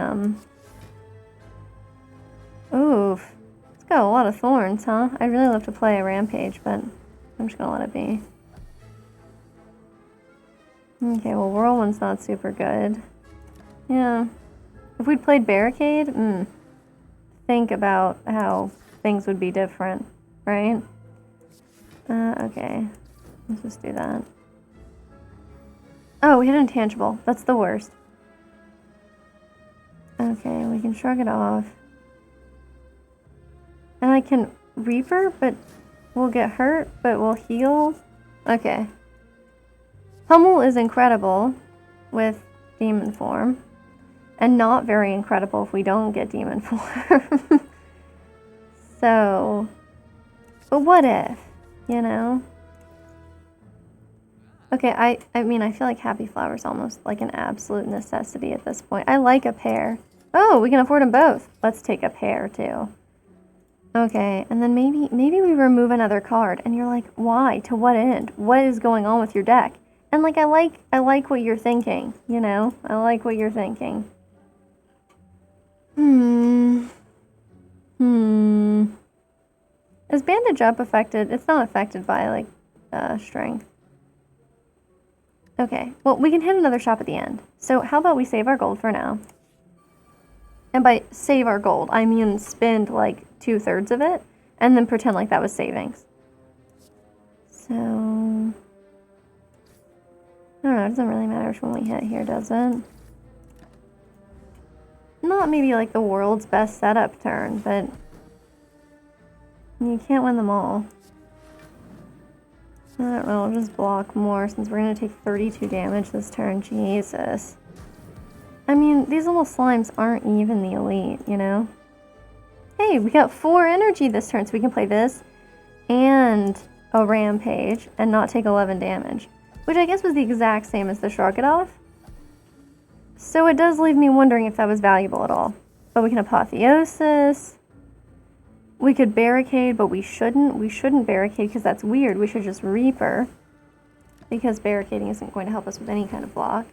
Oof. It's got a lot of thorns, huh? I'd really love to play a Rampage, but I'm just gonna let it be. Okay, well, Whirlwind's not super good. Yeah. If we'd played Barricade, think about how things would be different, right? Okay. Let's just do that. Oh, we hit Intangible. That's the worst. Okay, we can shrug it off. And I can Reaper, but we'll get hurt, but we'll heal. Okay. Hummel is incredible with Demon Form. And not very incredible if we don't get Demon Form. So, but what if, you know? Okay, I mean, I feel like Happy Flower is almost like an absolute necessity at this point. I like a pair. Oh, we can afford them both. Let's take a pair, too. Okay, and then maybe we remove another card. And you're like, why? To what end? What is going on with your deck? And like I like what you're thinking, you know? I like what you're thinking. Is bandage up affected? It's not affected by like strength. Okay, well we can hit another shop at the end. So how about we save our gold for now? And by save our gold, I mean spend like 2/3 of it and then pretend like that was savings. So, I don't know, it doesn't really matter which one we hit here, does it? Not maybe like the world's best setup turn, but you can't win them all. I don't know, I'll just block more since we're gonna take 32 damage this turn. Jesus. I mean, these little slimes aren't even the elite, you know? Hey, we got 4 energy this turn, so we can play this and a rampage and not take 11 damage. Which I guess was the exact same as the Sharkadoff. So it does leave me wondering if that was valuable at all. But we can Apotheosis. We could Barricade, but we shouldn't. We shouldn't Barricade because that's weird. We should just Reaper. Because barricading isn't going to help us with any kind of block.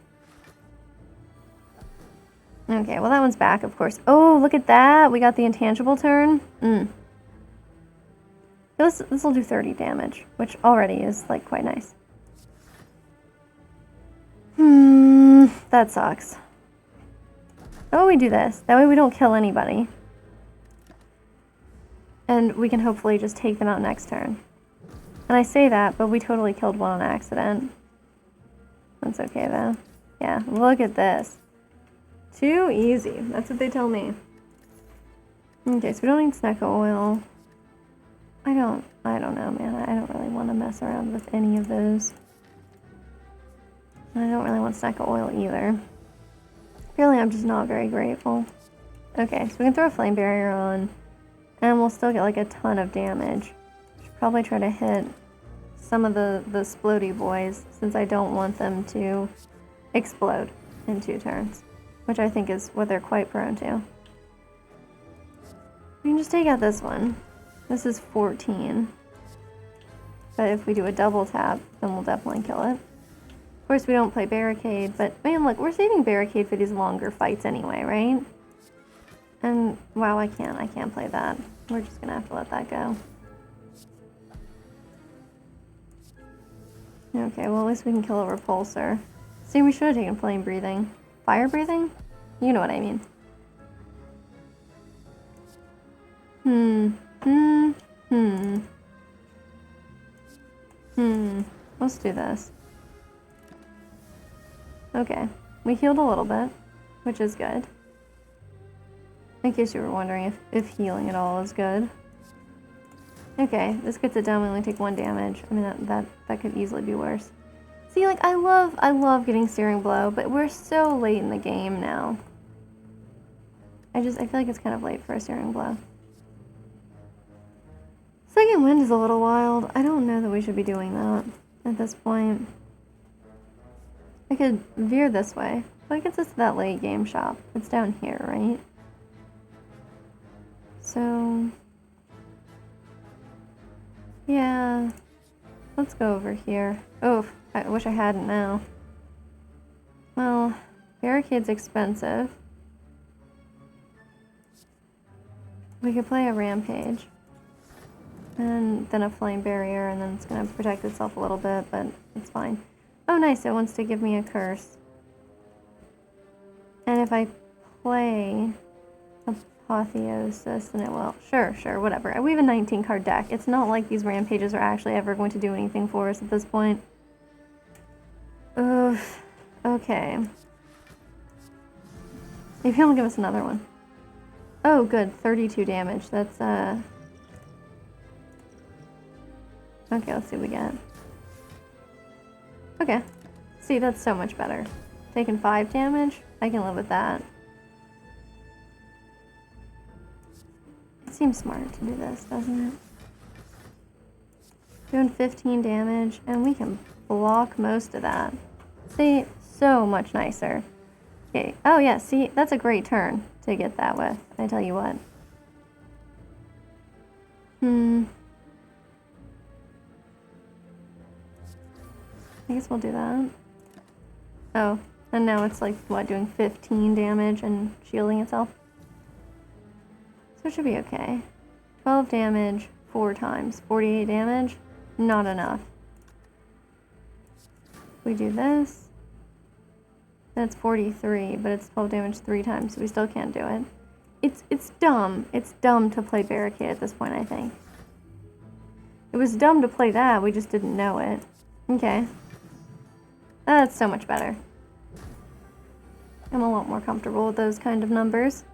Okay, well that one's back, of course. Oh, look at that! We got the intangible turn. This will do 30 damage, which already is, like, quite nice. That sucks. How about we do this? That way we don't kill anybody. And we can hopefully just take them out next turn. And I say that, but we totally killed one on accident. That's okay, though. Yeah, look at this. Too easy. That's what they tell me. Okay, so we don't need snack oil. I don't know, man. I don't really want to mess around with any of those. I don't really want snack oil either. Apparently, I'm just not very grateful. Okay, so we can throw a flame barrier on, and we'll still get like a ton of damage. Should probably try to hit some of the splody boys, since I don't want them to explode in 2 turns, which I think is what they're quite prone to. We can just take out this one. This is 14. But if we do a double tap, then we'll definitely kill it. Of course, we don't play Barricade, but man, look, we're saving Barricade for these longer fights anyway, right? And wow, I can't play that. We're just gonna have to let that go. Okay, well at least we can kill a repulsor. See, we should have taken flame breathing. Fire breathing? You know what I mean. Let's do this. Okay, we healed a little bit, which is good. In case you were wondering if healing at all is good. Okay, this gets it down. We only take 1 damage. I mean, that could easily be worse. See, like, I love getting Searing Blow, but we're so late in the game now. I feel like it's kind of late for a Searing Blow. Second Wind is a little wild. I don't know that we should be doing that at this point. I could veer this way. What gets us to that late game shop? It's down here, right? So, yeah, let's go over here. Oh, I wish I hadn't now. Well, Barricade's expensive. We could play a Rampage. And then a Flame Barrier, and then it's going to protect itself a little bit, but it's fine. Oh, nice, it wants to give me a curse. And if I play Apotheosis, then it will. Sure, whatever. We have a 19-card deck. It's not like these Rampages are actually ever going to do anything for us at this point. Oof. Okay. Maybe he'll give us another one. Oh, good. 32 damage. That's, Okay, let's see what we get. Okay. See, that's so much better. Taking 5 damage? I can live with that. It seems smart to do this, doesn't it? Doing 15 damage, and we can block most of that. See, so much nicer. Okay. Oh yeah, see, that's a great turn to get that with. I tell you what. I guess we'll do that. Oh, and now it's like, what, doing 15 damage and shielding itself? So it should be okay. 12 damage 4 times. 48 damage? Not enough. We do this. That's 43, but it's 12 damage 3 times, so we still can't do it. It's dumb. It's dumb to play Barricade at this point, I think. It was dumb to play that, we just didn't know it. Okay. That's so much better. I'm a lot more comfortable with those kind of numbers.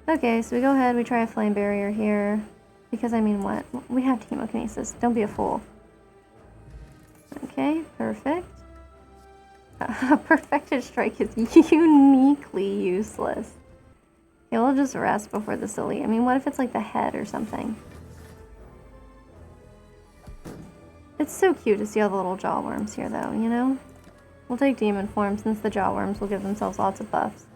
Okay, so we go ahead, we try a Flame Barrier here. Because, I mean, what? We have Chemokinesis. Don't be a fool. Okay, perfect. Perfected Strike is uniquely useless. Okay, we'll just rest before the silly. I mean, what if it's like the head or something? It's so cute to see all the little jawworms here, though, you know? We'll take Demon Form since the jawworms will give themselves lots of buffs.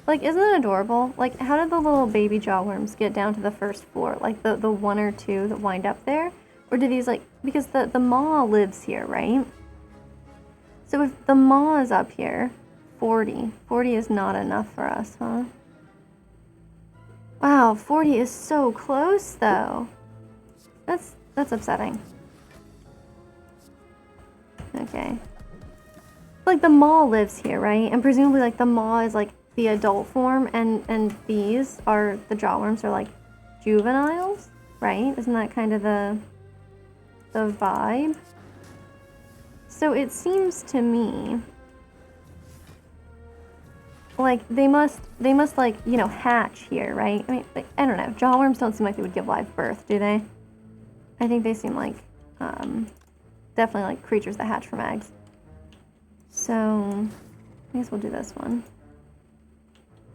Like, isn't it adorable? Like, how did the little baby jawworms get down to the first floor? Like, the 1 or 2 that wind up there? Or do these, like... Because the maw lives here, right? So if the maw is up here, 40. 40 is not enough for us, huh? Wow, 40 is so close, though. That's upsetting. Okay. Like, the maw lives here, right? And presumably, like, the maw is, like, the adult form, and these are, the jawworms are, like, juveniles, right? Isn't that kind of the vibe? So it seems to me like they must like, you know, hatch here, right? I mean, like, I don't know. Jawworms don't seem like they would give live birth, do they? I think they seem like definitely like creatures that hatch from eggs. So I guess we'll do this one.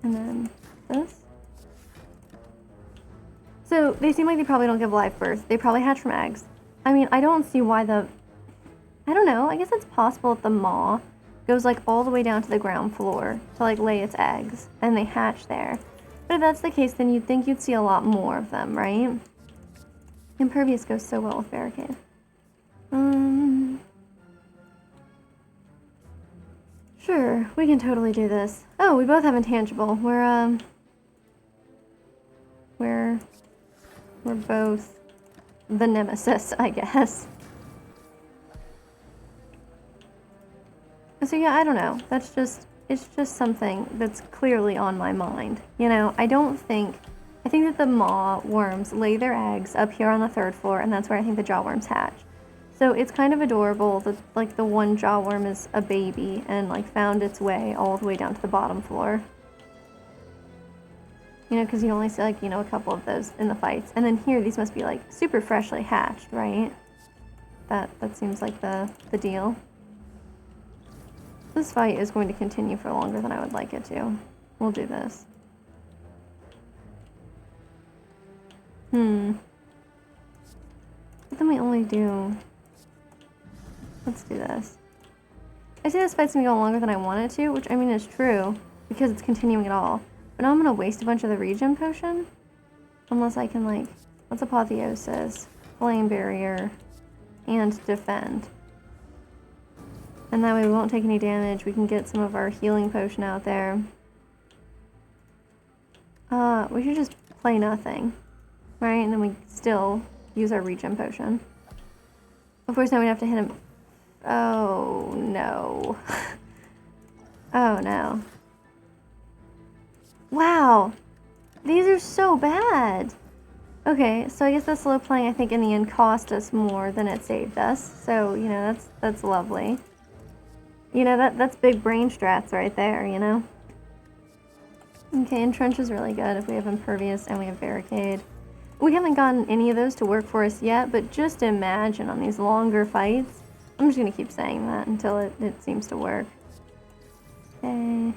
And then this. So they seem like they probably don't give live birth. They probably hatch from eggs. I mean, I don't see why I don't know, I guess it's possible that the maw goes like all the way down to the ground floor to like lay its eggs, and they hatch there. But if that's the case, then you'd think you'd see a lot more of them, right? Impervious goes so well with Barricade. Sure, we can totally do this. Oh, we both have Intangible. We're both the nemesis, I guess. So yeah, I don't know. It's just something that's clearly on my mind. You know, I think that the maw worms lay their eggs up here on the 3rd floor, and that's where I think the jawworms hatch. So it's kind of adorable that, like, the one jawworm is a baby and, like, found its way all the way down to the bottom floor. You know, because you only see, like, you know, a couple of those in the fights. And then here, these must be, like, super freshly hatched, right? That seems like the deal. This fight is going to continue for longer than I would like it to. We'll do this. But then we only do... Let's do this. I see this fight's gonna go longer than I want it to, which, I mean, is true, because it's continuing at all. But now I'm gonna waste a bunch of the regen potion. Unless I can, like... What's Apotheosis? Flame Barrier. And Defend. And that way we won't take any damage. We can get some of our healing potion out there. We should just play nothing. Right? And then we still use our regen potion. Of course, now we have to hit him. Oh, no. Oh, no. Wow. These are so bad. Okay, so I guess the slow playing, I think, in the end cost us more than it saved us. So, you know, that's lovely. You know, that's big brain strats right there, you know? Okay, and Trench is really good if we have Impervious and we have Barricade. We haven't gotten any of those to work for us yet, but just imagine on these longer fights. I'm just going to keep saying that until it seems to work. Okay.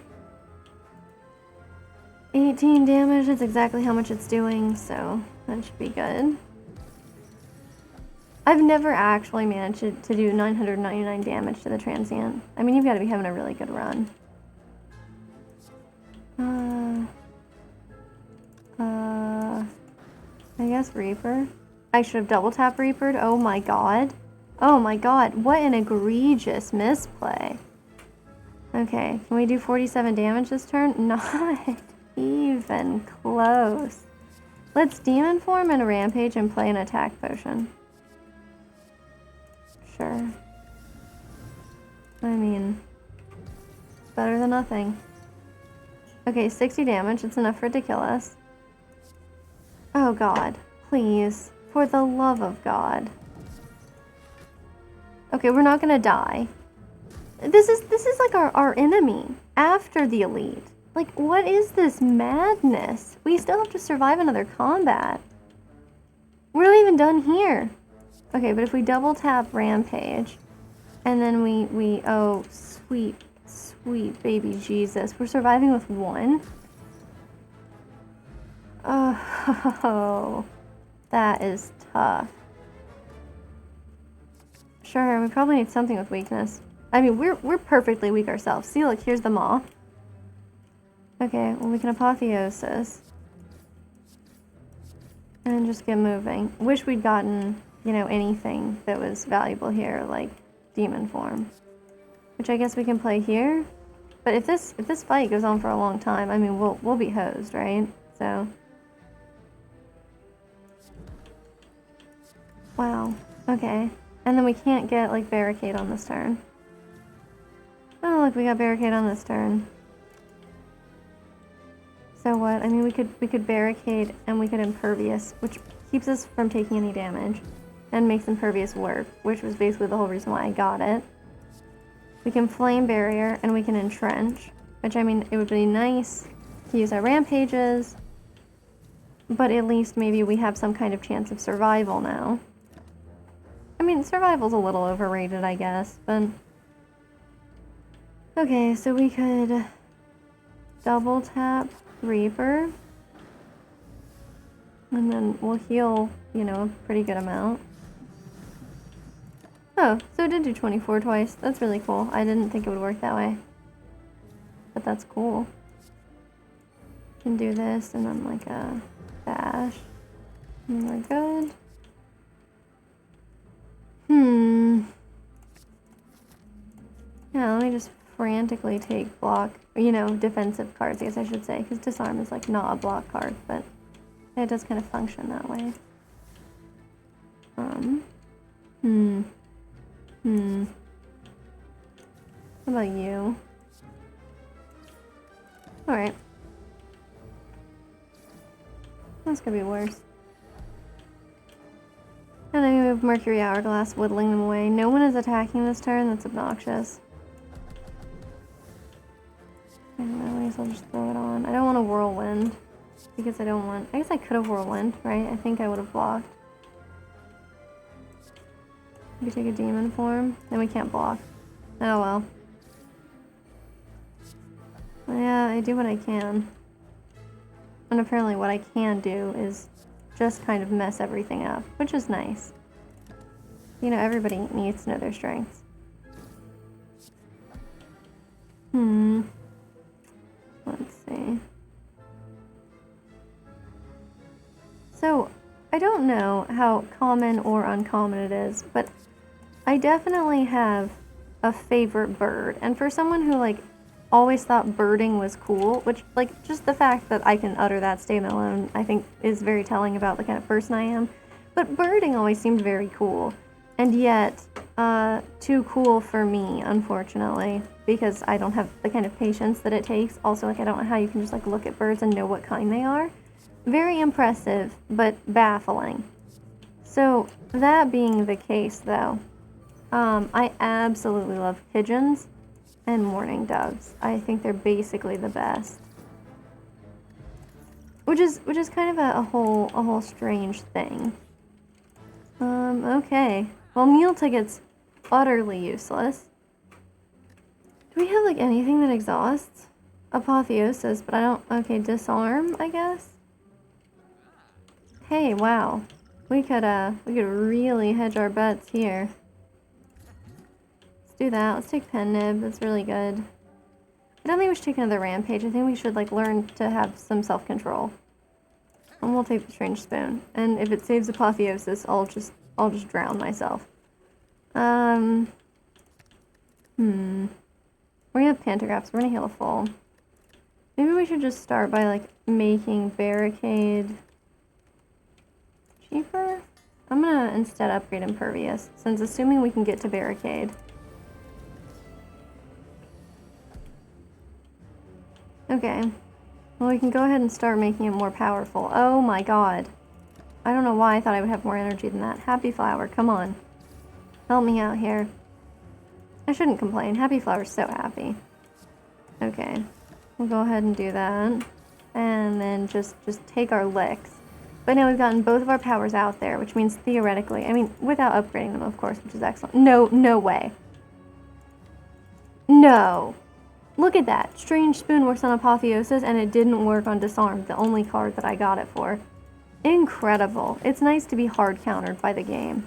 18 damage, that's exactly how much it's doing, so that should be good. I've never actually managed to do 999 damage to the Transient. I mean, you've got to be having a really good run. I guess Reaper. I should have double tap Reapered. Oh my god. Oh my god, what an egregious misplay. Okay, can we do 47 damage this turn? Not even close. Let's Demon Form and Rampage and play an attack potion. Sure. I mean, it's better than nothing. Okay, 60 damage. It's enough for it to kill us. Oh god, please. For the love of God. Okay, we're not gonna die. This is like our enemy after the elite. Like, what is this madness? We still have to survive another combat. We're not even done here. Okay, but if we double tap Rampage, and then we oh, sweet, sweet baby Jesus. We're surviving with one? Oh, that is tough. Sure, we probably need something with weakness. I mean, we're perfectly weak ourselves. See, look, here's the maw. Okay, well, we can Apotheosis. And just get moving. Wish we'd gotten, you know, anything that was valuable here, like Demon Form. Which I guess we can play here. But if this fight goes on for a long time, I mean, we'll be hosed, right? So. Wow. Okay. And then we can't get, like, Barricade on this turn. Oh, look, we got Barricade on this turn. So what? I mean, we could Barricade and we could Impervious, which keeps us from taking any damage. And makes Impervious work, which was basically the whole reason why I got it. We can Flame Barrier and we can Entrench, which, I mean, it would be nice to use our Rampages. But at least maybe we have some kind of chance of survival now. I mean, survival's a little overrated, I guess, but... Okay, so we could double tap Reaper. And then we'll heal, you know, a pretty good amount. Oh, so it did do 24 twice. That's really cool. I didn't think it would work that way. But that's cool. Can do this and then like a dash. And we're good. Yeah, let me just frantically take block, you know, defensive cards, I guess I should say, because Disarm is like not a block card, but it does kind of function that way. How about you? Alright. That's gonna be worse. And then we have Mercury Hourglass whittling them away. No one is attacking this turn, that's obnoxious. I don't know, I guess I'll just throw it on. I don't want a Whirlwind, because I don't want... I guess I could have Whirlwind, right? I think I would have blocked. We take a Demon Form, then we can't block. Oh well. Yeah, I do what I can. And apparently what I can do is just kind of mess everything up, which is nice. You know, everybody needs to know their strengths. Let's see. So, I don't know how common or uncommon it is, but I definitely have a favorite bird. And for someone who, like, always thought birding was cool, which, like, just the fact that I can utter that statement alone, I think is very telling about the kind of person I am. But birding always seemed very cool. And yet, too cool for me, unfortunately, because I don't have the kind of patience that it takes. Also, like, I don't know how you can just, like, look at birds and know what kind they are. Very impressive, but baffling. So, that being the case, though, I absolutely love pigeons and mourning doves. I think they're basically the best. Which is kind of a whole strange thing. Okay. Well, meal ticket's utterly useless. Do we have, like, anything that exhausts? Apotheosis, but I don't... Okay, Disarm, I guess? Hey, wow. We could really hedge our bets here. Let's do that. Let's take Pen Nib. That's really good. I don't think we should take another Rampage. I think we should, like, learn to have some self-control. And we'll take the Strange Spoon. And if it saves Apotheosis, I'll just drown myself. We have pantographs. We're gonna heal a full. Maybe we should just start by, like, making barricade cheaper? I'm gonna instead upgrade impervious, since assuming we can get to barricade. Okay. Well, we can go ahead and start making it more powerful. Oh my god. I don't know why I thought I would have more energy than that. Happy Flower, come on. Help me out here. I shouldn't complain. Happy Flower's so happy. Okay. We'll go ahead and do that. And then just take our licks. But now we've gotten both of our powers out there, which means theoretically, I mean, without upgrading them, of course, which is excellent. No way. No. Look at that. Strange Spoon works on Apotheosis, and it didn't work on Disarm, the only card that I got it for. Incredible. It's nice to be hard countered by the game.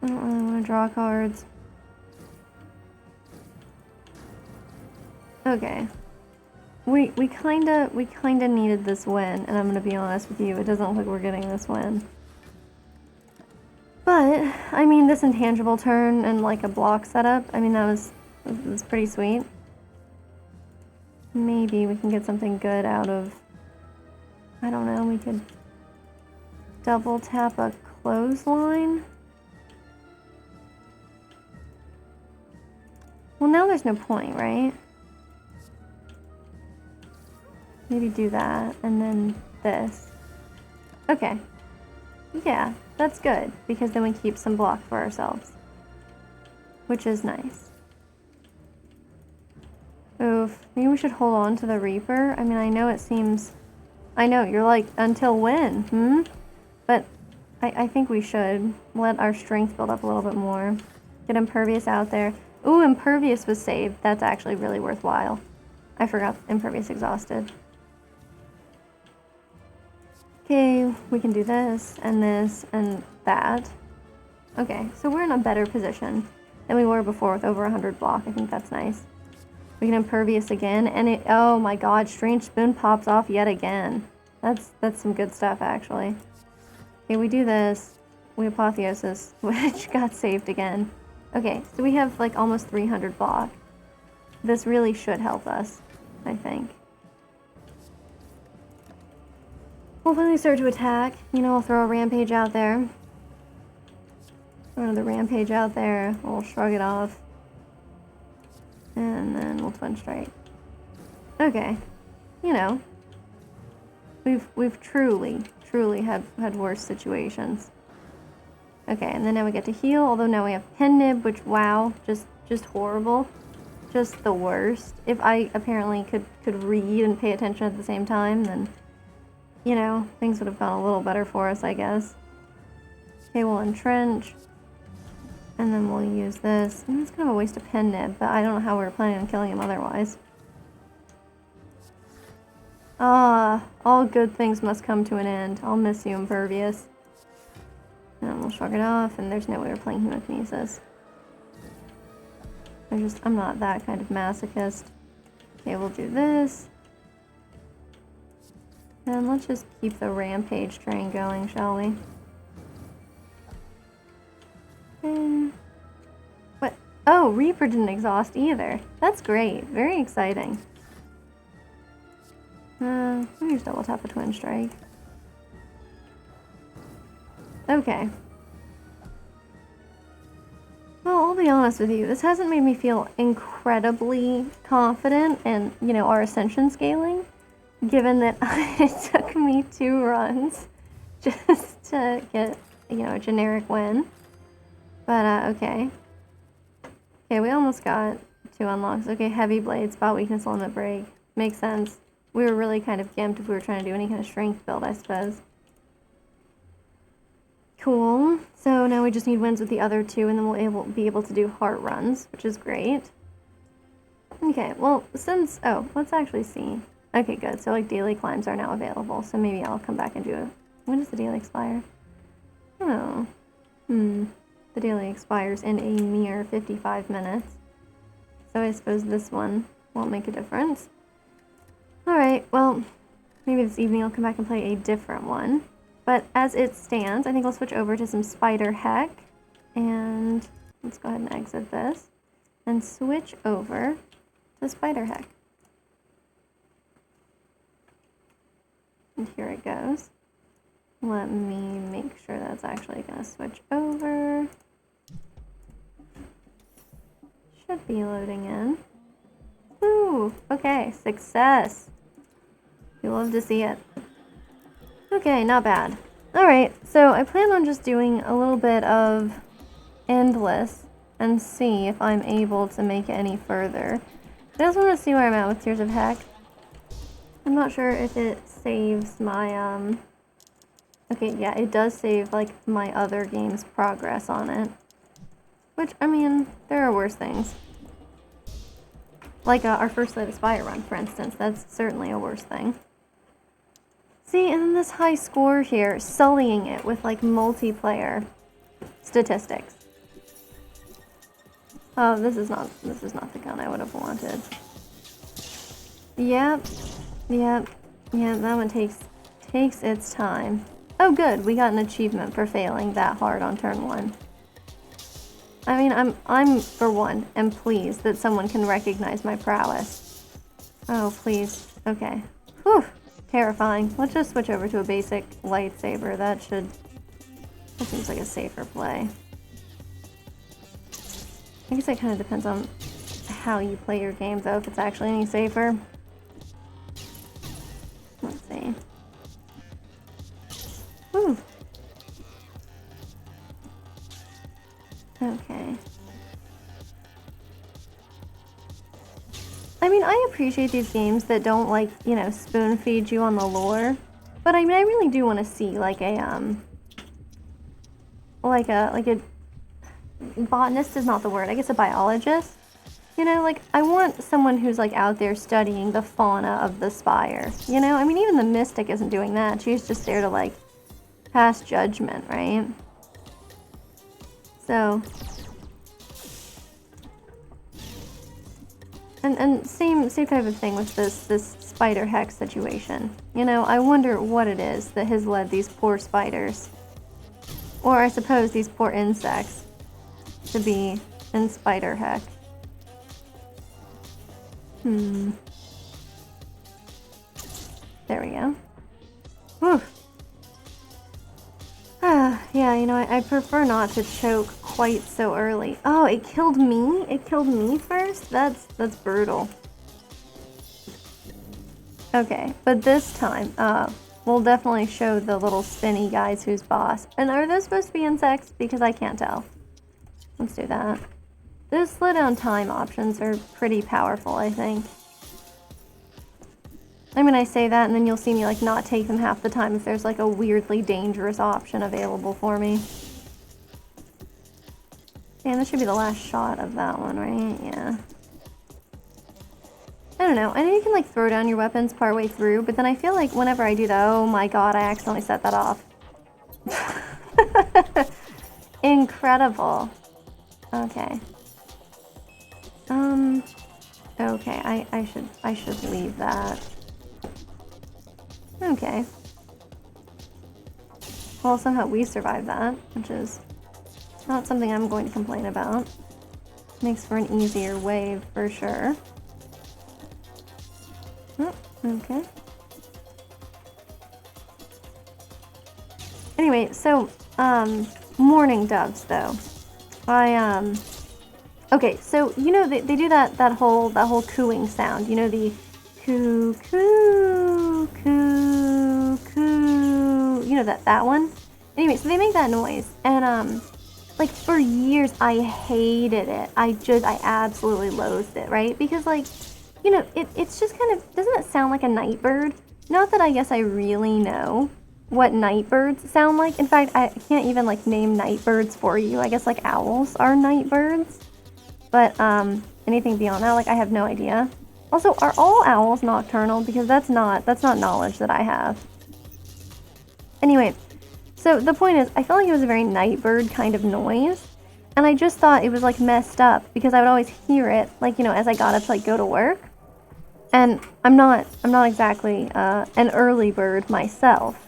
I don't really want to draw cards. Okay. We kinda needed this win, and I'm gonna be honest with you, it doesn't look like we're getting this win. But, I mean, this intangible turn and, like, a block setup, I mean, that was pretty sweet. Maybe we can get something good out of, I don't know, we could double tap a clothesline? Well, now there's no point, right? Maybe do that, and then this. Okay. Yeah, that's good, because then we keep some block for ourselves. Which is nice. Oof. Maybe we should hold on to the Reaper. I mean, I know it seems... I know, you're like, until when? But I think we should let our strength build up a little bit more. Get Impervious out there. Ooh, Impervious was saved. That's actually really worthwhile. I forgot Impervious exhausted. Okay, we can do this, and that. Okay, so we're in a better position than we were before with over 100 block. I think that's nice. We can Impervious again, and it, oh my god, Strange Spoon pops off yet again. That's some good stuff, actually. Okay, we do this. We Apotheosis, which got saved again. Okay, so we have like almost 300 block. This really should help us, I think. We'll finally start to attack. You know, I'll throw a Rampage out there. Throw another Rampage out there. We'll shrug it off. And then we'll Twin Strike. Okay. You know. We've truly had worse situations. Okay, and then now we get to heal, although now we have Pen Nib, which, wow, just horrible. Just the worst. If I apparently could read and pay attention at the same time, then, you know, things would have gone a little better for us, I guess. Okay, we'll Entrench. And then we'll use this. And it's kind of a waste of Pen Nib, but I don't know how we were planning on killing him otherwise. Ah, all good things must come to an end. I'll miss you, Impervious. And we'll shrug it off, and there's no way we're playing Hemokinesis. I'm not that kind of masochist. Okay, we'll do this. And let's just keep the Rampage train going, shall we? And... what? Oh, Reaper didn't exhaust either. That's great. Very exciting. Let me just double tap a Twin Strike. Okay. Well, I'll be honest with you, this hasn't made me feel incredibly confident in, you know, our Ascension scaling, given that it took me 2 runs just to get, you know, a generic win. But, okay. Okay, we almost got 2 unlocks. Okay, Heavy Blade, Spot Weakness, Limit Break. Makes sense. We were really kind of gimped if we were trying to do any kind of strength build, I suppose. Cool. So now we just need wins with the other 2, and then we'll be able to do heart runs, which is great. Okay, well, since... oh, let's actually see. Okay, good. So, like, daily climbs are now available, so maybe I'll come back and do it. When does the daily expire? Oh. The daily expires in a mere 55 minutes. So I suppose this one won't make a difference. Alright, well, maybe this evening I'll come back and play a different one. But as it stands, I think I'll switch over to some Spiderheck. let's go ahead and exit this and switch over to Spiderheck. And here it goes. Let me make sure that's actually going to switch over. Should be loading in. Ooh, okay, success. You love to see it. Okay, not bad. Alright, so I plan on just doing a little bit of Endless and see if I'm able to make it any further. I just want to see where I'm at with Tears of Heck. I'm not sure if it saves my, okay, yeah, it does save, like, my other game's progress on it. Which, I mean, there are worse things. Like, our first Slay the Spire run, for instance. That's certainly a worse thing. See, and then this high score here, sullying it with, like, multiplayer statistics. Oh, this is not the gun I would have wanted. Yep, that one takes its time. Oh good, we got an achievement for failing that hard on turn 1. I mean, I'm for one, am pleased that someone can recognize my prowess. Oh, please. Okay. Whew. Terrifying. Let's just switch over to a basic lightsaber. That seems like a safer play. I guess it kind of depends on how you play your game, though, if it's actually any safer. Let's see. Whew. Okay. I mean, I appreciate these games that don't, like, you know, spoon feed you on the lore. But I mean, I really do want to see, like a botanist is not the word, I guess a biologist. You know, like, I want someone who's, like, out there studying the fauna of the Spire. You know, I mean, even the Mystic isn't doing that. She's just there to, like, pass judgment, right? So... And same type of thing with this Spiderheck situation. You know, I wonder what it is that has led these poor spiders, or I suppose these poor insects, to be in Spiderheck. There we go. Whew. Yeah, you know, I prefer not to choke quite so early. Oh, it killed me? It killed me first? That's brutal. Okay, but this time, we'll definitely show the little spinny guys who's boss. And are those supposed to be insects? Because I can't tell. Let's do that. Those slow down time options are pretty powerful, I think. I mean, I say that, and then you'll see me, like, not take them half the time if there's, like, a weirdly dangerous option available for me. And this should be the last shot of that one, right? Yeah. I don't know. I know you can, like, throw down your weapons partway through, but then I feel like whenever I do that, oh my god, I accidentally set that off. Incredible. Okay. Okay, I should leave that. Okay. Well, somehow we survived that, which is not something I'm going to complain about. Makes for an easier wave, for sure. Oh, okay. Anyway, so, mourning doves, though. Okay, so, you know, they do that whole cooing sound. You know, the coo, coo, coo, coo. You know, that one? Anyway, so they make that noise. And, like, for years, I hated it. I absolutely loathed it, right? Because, like, you know, it's just kind of, doesn't it sound like a night bird? Not that I guess I really know what night birds sound like. In fact, I can't even, like, name night birds for you. I guess, like, owls are night birds. But, anything beyond that, like, I have no idea. Also, are all owls nocturnal? Because that's not knowledge that I have. Anyway, so the point is, I felt like it was a very night bird kind of noise. And I just thought it was, like, messed up because I would always hear it, like, you know, as I got up to, like, go to work. And I'm not exactly an early bird myself.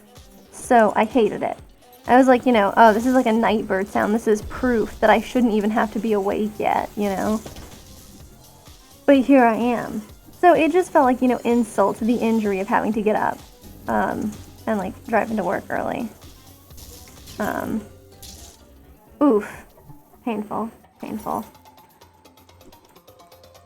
So I hated it. I was like, you know, oh, this is like a night bird sound. This is proof that I shouldn't even have to be awake yet, you know? But here I am. So it just felt like, you know, insult to the injury of having to get up, and like driving to work early. Oof. Painful. Painful.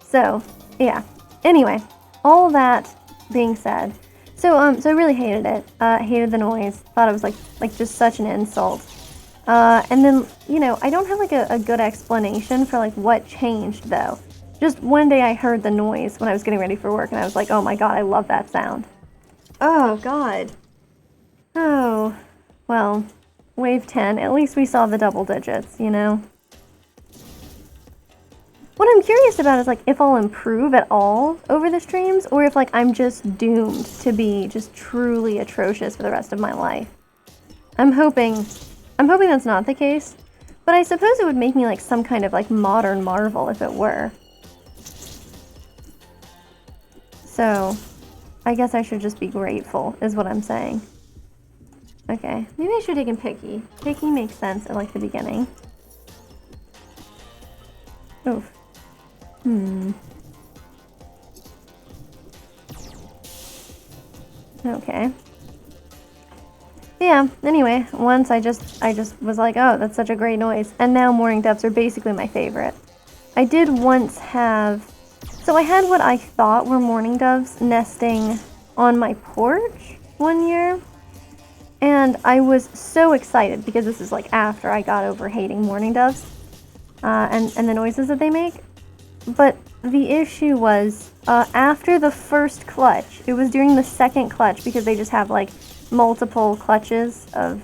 So, yeah. Anyway, all that being said, so I really hated it. Hated the noise. Thought it was like just such an insult. And then, you know, I don't have like a good explanation for like what changed though. Just one day I heard the noise when I was getting ready for work and I was like, oh my god, I love that sound. Oh god. Oh, well, wave 10, at least we saw the double digits, you know? What I'm curious about is like if I'll improve at all over the streams or if like I'm just doomed to be just truly atrocious for the rest of my life. I'm hoping that's not the case, but I suppose it would make me like some kind of like modern marvel if it were. So, I guess I should just be grateful, is what I'm saying. Okay, maybe I should have taken Picky. Picky makes sense at like the beginning. Oof. Okay. Yeah, anyway, once I just was like, oh, that's such a great noise. And now mourning doves are basically my favorite. I did once have... So I had what I thought were mourning doves nesting on my porch one year. And I was so excited because this is like after I got over hating mourning doves and the noises that they make. But the issue was after the first clutch, it was during the second clutch because they just have like multiple clutches of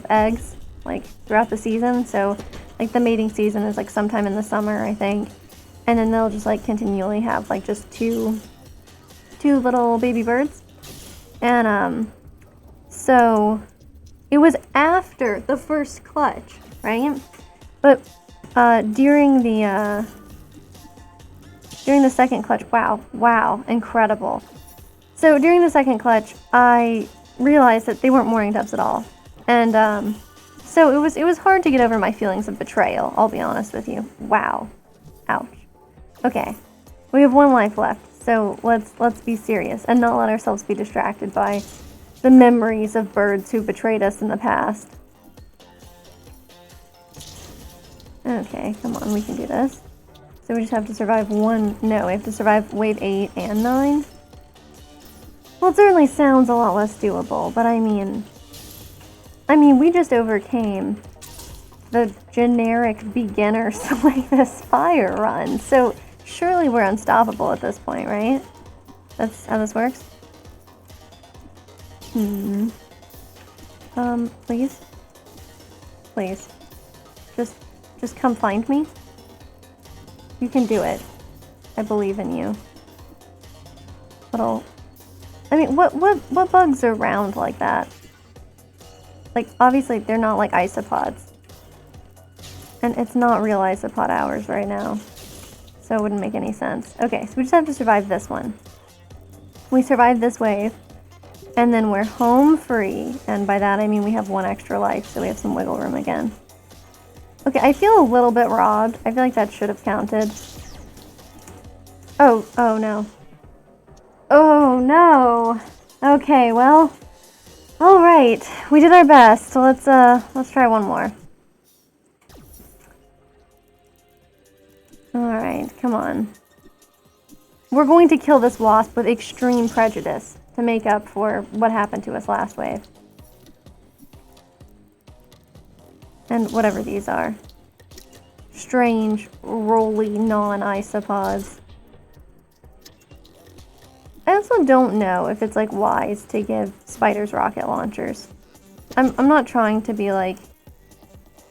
eggs like throughout the season. So like the mating season is like sometime in the summer, I think. And then they'll just like continually have like just two little baby birds. And so it was after the first clutch, right? But during the second clutch, wow, incredible. So during the second clutch, I realized that they weren't mourning doves at all. And so it was hard to get over my feelings of betrayal, I'll be honest with you. Wow. Ouch. Okay. We have one life left, so let's be serious and not let ourselves be distracted by the memories of birds who betrayed us in the past. Okay, come on, we can do this. So we just have to survive one... No, we have to survive wave 8 and 9. Well, it certainly sounds a lot less doable, but I mean, we just overcame the generic beginner Slay the Spire run, so surely we're unstoppable at this point, right? That's how this works? Please? Please. Just come find me? You can do it. I believe in you. I mean, what bugs are round like that? Like, obviously, they're not like isopods. And it's not real isopod hours right now. So it wouldn't make any sense. Okay, so we just have to survive this one. We survived this wave. And then we're home free. And by that, I mean we have one extra life, so we have some wiggle room again. Okay, I feel a little bit robbed. I feel like that should have counted. Oh no. Oh no. Okay, well, all right. We did our best. So let's try one more. All right, come on. We're going to kill this wasp with extreme prejudice to make up for what happened to us last wave. And whatever these are. Strange, rolly, non-isopods. I also don't know if it's like wise to give spiders rocket launchers. I'm not trying to be like,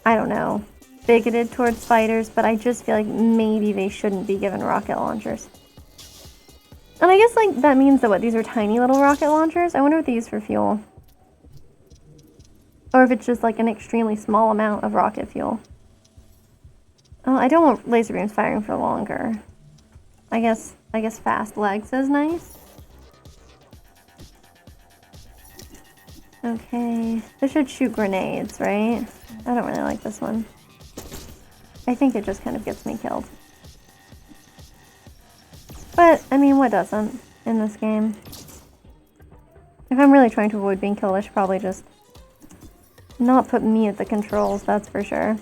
I don't know, bigoted towards spiders, but I just feel like maybe they shouldn't be given rocket launchers. And I guess like that means that what, these are tiny little rocket launchers? I wonder what they use for fuel. Or if it's just like an extremely small amount of rocket fuel. Oh, I don't want laser beams firing for longer. I guess fast legs is nice. Okay, this should shoot grenades, right? I don't really like this one. I think it just kind of gets me killed. But, I mean, what doesn't in this game? If I'm really trying to avoid being killed, I should probably just not put me at the controls, that's for sure.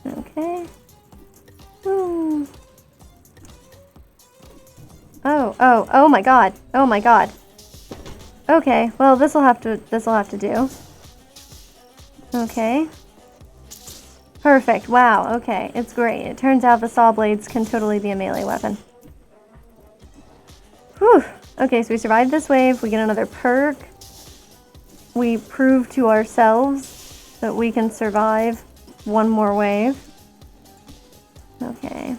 Okay. Woo. Oh my god. Oh my god. Okay, well this'll have to do. Okay. Perfect. Wow, okay. It's great. It turns out the saw blades can totally be a melee weapon. Whew. Okay, so we survived this wave, we get another perk. We prove to ourselves that we can survive one more wave. Okay.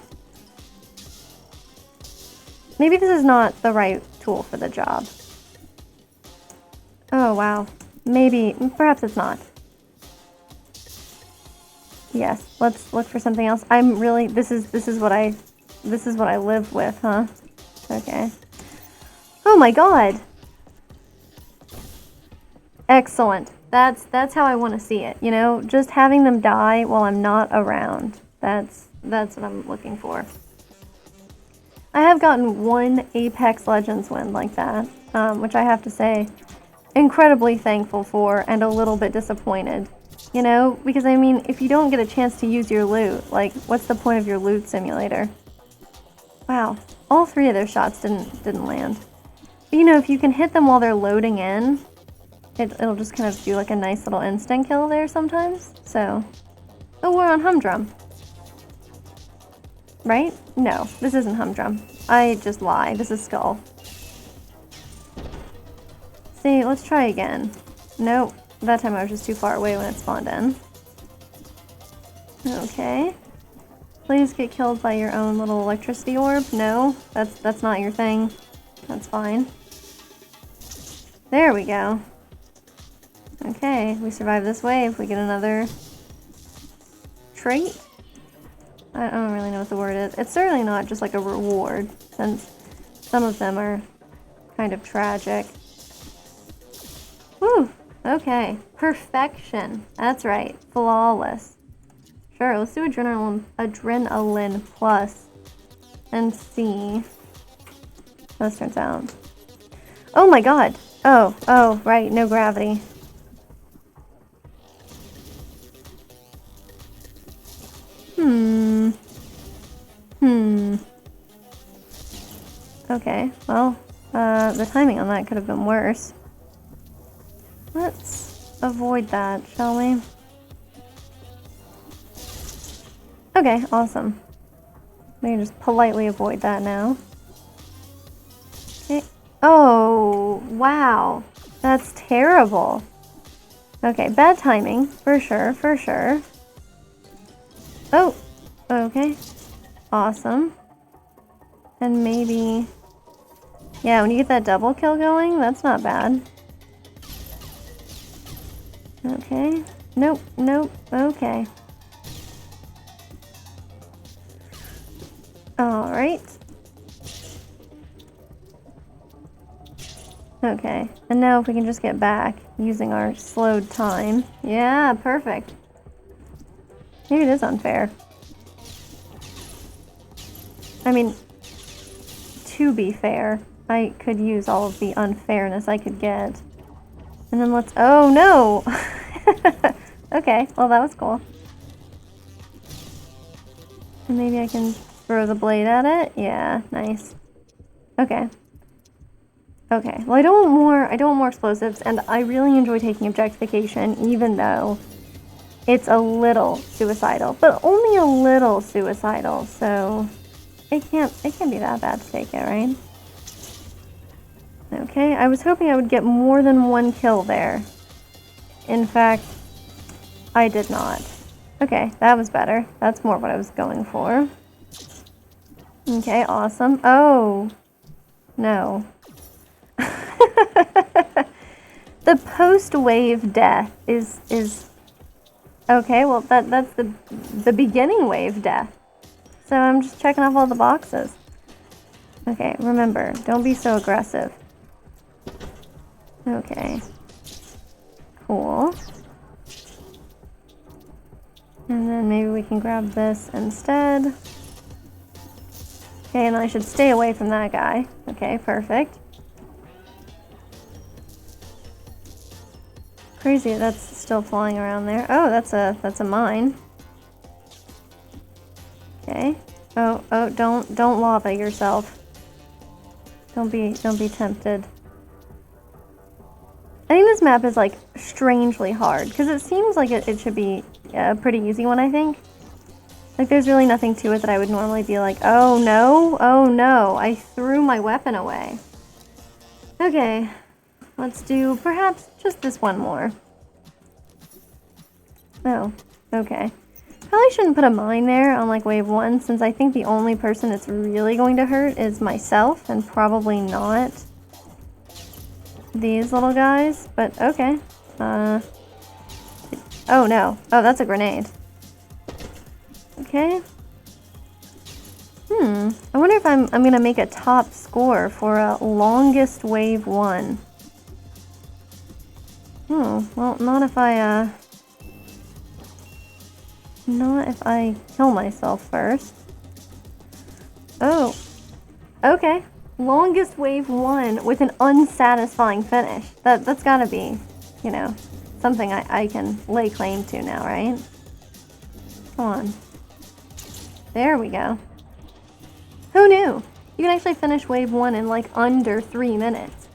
Maybe this is not the right tool for the job. Oh, wow. Maybe, perhaps it's not. Yes, let's look for something else. I'm really, this is what I live with, huh? Okay. Oh my god! Excellent. That's how I want to see it, you know? Just having them die while I'm not around. That's what I'm looking for. I have gotten one Apex Legends win like that, which I have to say, incredibly thankful for and a little bit disappointed. You know, because I mean, if you don't get a chance to use your loot, like, what's the point of your loot simulator? Wow, all three of those shots didn't land. But you know, if you can hit them while they're loading in, it'll just kind of do like a nice little instant kill there sometimes. So, oh, we're on Humdrum. Right? No, this isn't Humdrum. I just lie. This is Skull. See, let's try again. Nope. That time I was just too far away when it spawned in. Okay. Please get killed by your own little electricity orb. No, that's not your thing. That's fine. There we go. Okay, we survive this wave. We get another trait. I don't really know what the word is. It's certainly not just like a reward, since some of them are kind of tragic. Whew. Okay. Perfection. That's right. Flawless. Sure, let's do Adrenaline Plus and see how this turns out. Oh my god! Oh, right, no gravity. Okay, well, the timing on that could have been worse. Let's avoid that, shall we? Okay, awesome. We can just politely avoid that now. Okay. Oh, wow. That's terrible. Okay, bad timing, for sure, for sure. Oh, okay. Awesome. And maybe... yeah, when you get that double kill going, that's not bad. Okay. Nope, nope, okay. Alright. Okay, and now if we can just get back using our slowed time. Yeah, perfect. Maybe it is unfair. I mean, to be fair, I could use all of the unfairness I could get. And then let's... oh, no! Okay, well that was cool. And maybe I can throw the blade at it? Yeah, nice. Okay. Okay, well I don't want more explosives, and I really enjoy taking objectification, even though it's a little suicidal. But only a little suicidal, so it can't be that bad to take it, right? Okay, I was hoping I would get more than one kill there. In fact, I did not. Okay, that was better. That's more what I was going for. Okay, awesome. Oh, no. The post-wave death is... okay, well, that's the beginning wave death. So I'm just checking off all the boxes. Okay, remember, don't be so aggressive. Okay. Cool. And then maybe we can grab this instead. Okay, and I should stay away from that guy. Okay, perfect. Crazy that's still flying around there. Oh, that's a mine. Okay. Oh, don't lava yourself. Don't be tempted. I think this map is like strangely hard because it seems like it should be a pretty easy one, I think. Like there's really nothing to it that I would normally be like, oh no, I threw my weapon away. Okay, let's do perhaps just this one more. Oh, okay. Probably shouldn't put a mine there on like wave 1 since I think the only person it's really going to hurt is myself and probably not these little guys, but okay. Oh no. Oh, that's a grenade. Okay. I wonder if I'm gonna make a top score for a longest wave 1. Oh, well, not if I kill myself first. Oh, okay. Longest wave 1 with an unsatisfying finish. That's gotta be, you know, something I can lay claim to now, right? Come on. There we go. Who knew? You can actually finish wave 1 in like under 3 minutes.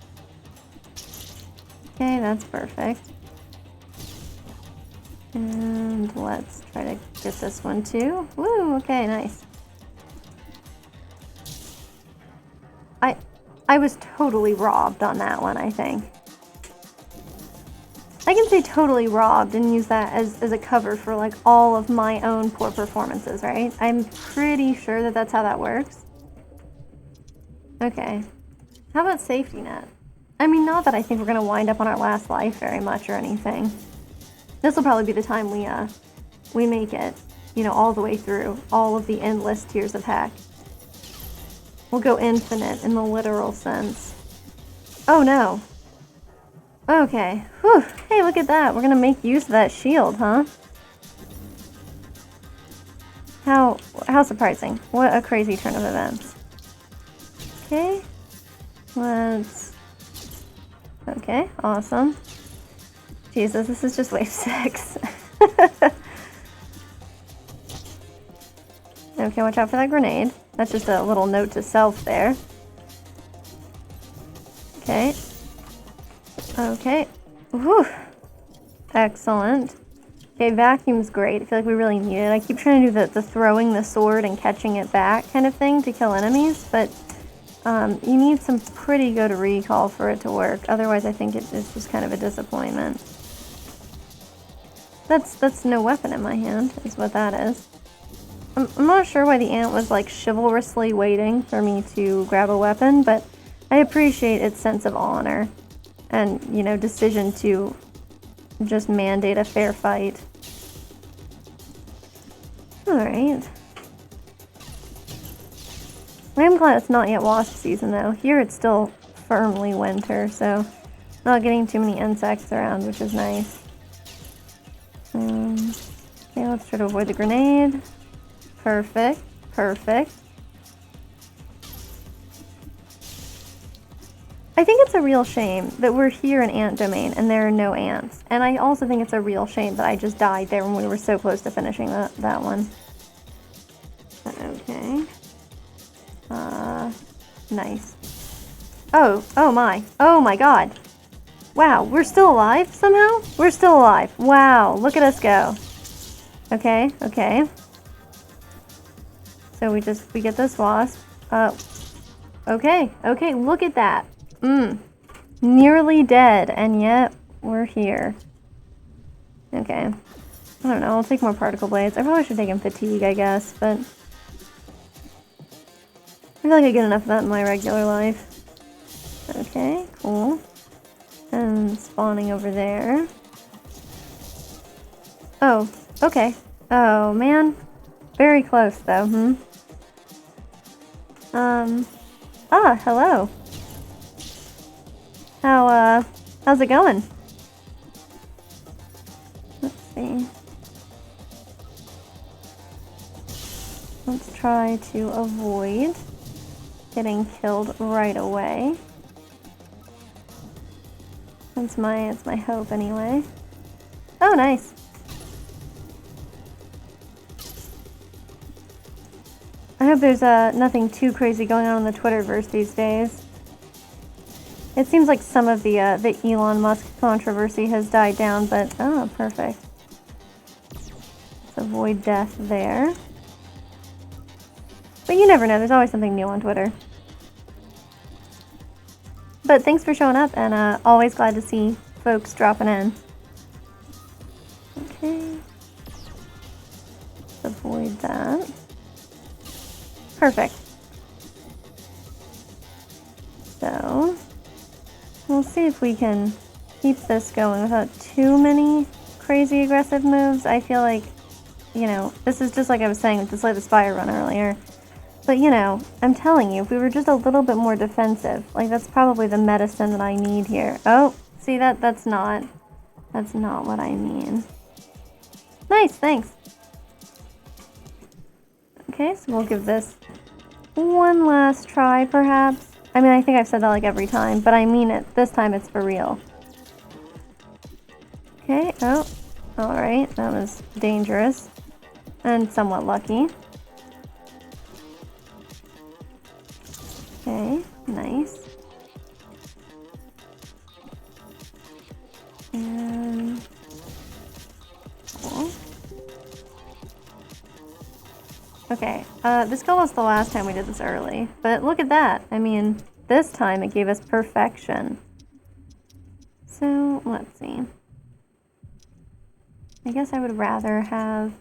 Okay, that's perfect. And let's try to get this one too. Woo, okay, nice. I was totally robbed on that one, I think. I can say totally robbed and use that as a cover for like all of my own poor performances, right? I'm pretty sure that that's how that works. Okay. How about safety net? I mean, not that I think we're gonna wind up on our last life very much or anything. This will probably be the time we make it, you know, all the way through all of the endless tiers of heck. We'll go infinite in the literal sense. Oh no. Okay. Whew. Hey, look at that. We're gonna make use of that shield, huh? How surprising. What a crazy turn of events. Okay. Okay, awesome. Jesus, this is just wave 6. Okay, watch out for that grenade. That's just a little note to self there. Okay. Okay. Whew. Excellent. Okay, vacuum's great. I feel like we really need it. I keep trying to do the throwing the sword and catching it back kind of thing to kill enemies, but you need some pretty good recall for it to work. Otherwise, I think it's just kind of a disappointment. That's no weapon in my hand, is what that is. I'm not sure why the ant was like chivalrously waiting for me to grab a weapon, but I appreciate its sense of honor and, you know, decision to just mandate a fair fight. Alright. I'm glad it's not yet wasp season though. Here it's still firmly winter, so not getting too many insects around, which is nice. Okay, let's try to avoid the grenade. Perfect. Perfect. I think it's a real shame that we're here in ant domain and there are no ants. And I also think it's a real shame that I just died there when we were so close to finishing that one. Okay. Nice. Oh my god. Wow, we're still alive somehow? We're still alive. Wow, look at us go. Okay, okay. So we get this wasp. Okay, look at that. Nearly dead, and yet we're here. Okay. I don't know, I'll take more particle blades. I probably should take him fatigue, I guess, but I feel like I get enough of that in my regular life. Okay, cool. And spawning over there. Oh, okay. Oh, man. Very close, though, hello. How's it going? see. Let's try to avoid getting killed right away. It's my hope anyway. Oh, nice. I hope there's nothing too crazy going on in the Twitterverse these days. It seems like some of the Elon Musk controversy has died down, but oh, perfect. Let's avoid death there. But you never know, there's always something new on Twitter. But thanks for showing up, and always glad to see folks dropping in. Okay. Let's avoid that. Perfect. So, we'll see if we can keep this going without too many crazy aggressive moves. I feel like, you know, this is just like I was saying with the Slay the Spire run earlier. But, you know, I'm telling you, if we were just a little bit more defensive, like, that's probably the medicine that I need here. Oh, see, that's not what I mean. Nice, thanks. Okay, so we'll give this one last try, perhaps. I mean, I think I've said that, like, every time, but I mean it. This time it's for real. Okay, oh, alright, that was dangerous. And somewhat lucky. Okay, nice. And cool. Okay, this goal was the last time we did this early, but look at that. I mean, this time it gave us perfection. So, let's see. I guess I would rather have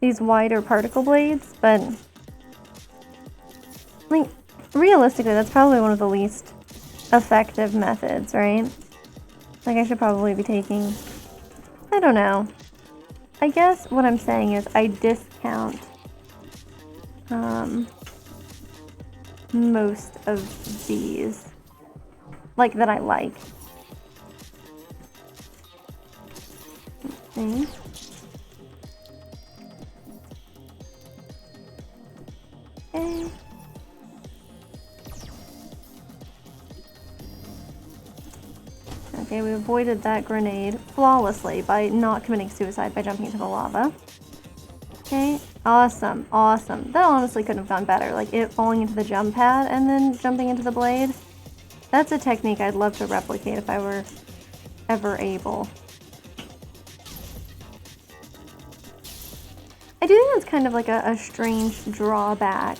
these wider particle blades, but like, realistically, that's probably one of the least effective methods, right? Like, I should probably be taking... I don't know. I guess what I'm saying is I discount most of these, like, that I like. Okay. Okay. Okay, we avoided that grenade flawlessly by not committing suicide by jumping into the lava. Okay, awesome, awesome. That honestly couldn't have gone better. Like, it falling into the jump pad and then jumping into the blade. That's a technique I'd love to replicate if I were ever able. I do think that's kind of like a strange drawback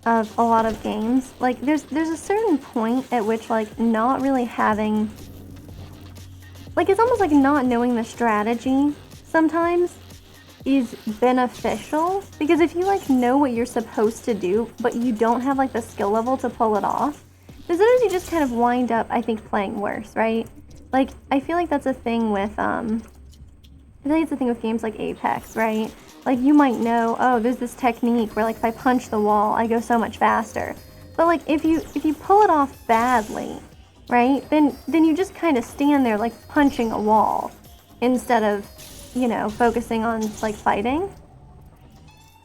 of a lot of games. Like, there's a certain point at which, like, not really having... Like, it's almost like not knowing the strategy sometimes is beneficial. Because if you, like, know what you're supposed to do, but you don't have, like, the skill level to pull it off, then sometimes you just kind of wind up, I think, playing worse, right? Like, I feel like that's a thing with, I think it's a thing with games like Apex, right? Like, you might know, oh, there's this technique where, like, if I punch the wall, I go so much faster. But, like, if you pull it off badly, right, then you just kind of stand there, like, punching a wall instead of, you know, focusing on, like, fighting.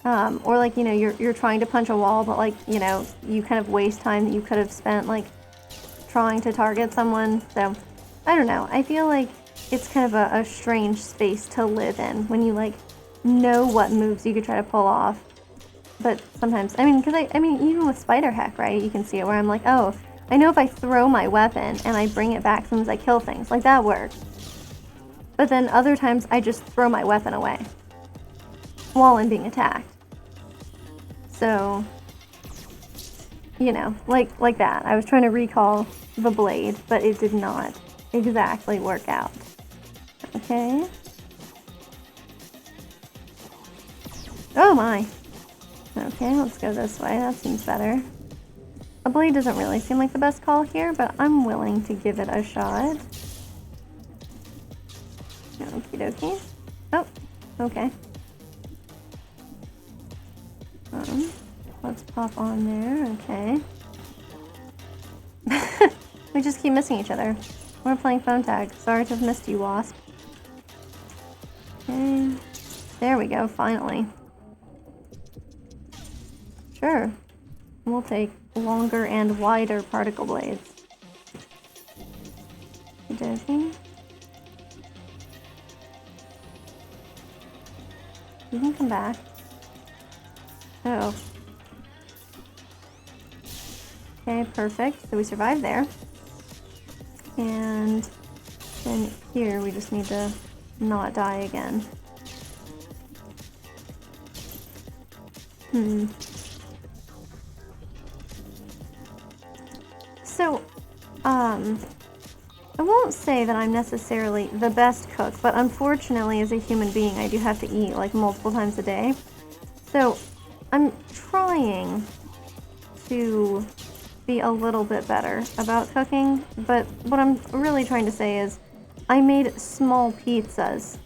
Or, like, you know, you're trying to punch a wall, but, like, you know, you kind of waste time that you could have spent, like, trying to target someone. So, I don't know. I feel like it's kind of a strange space to live in when you, like, know what moves you could try to pull off. But sometimes, I mean, because I mean, even with Spiderheck, right, you can see it where I'm like, oh, I know if I throw my weapon and I bring it back as soon as I kill things, like, that works. But then other times, I just throw my weapon away while I'm being attacked. So, you know, like that. I was trying to recall the blade, but it did not exactly work out. Okay. Oh my. Okay, let's go this way. That seems better. A blade doesn't really seem like the best call here, but I'm willing to give it a shot. Okie dokie. Oh, okay. Let's pop on there. Okay. We just keep missing each other. We're playing phone tag. Sorry to have missed you, Wasp. There we go, finally. Sure. We'll take longer and wider particle blades. Okey-dokey. You can come back. Oh. Okay, perfect. So we survived there. And then here we just need to not die again. So, I won't say that I'm necessarily the best cook, but unfortunately as a human being I do have to eat like multiple times a day. So, I'm trying to be a little bit better about cooking, but what I'm really trying to say is I made small pizzas.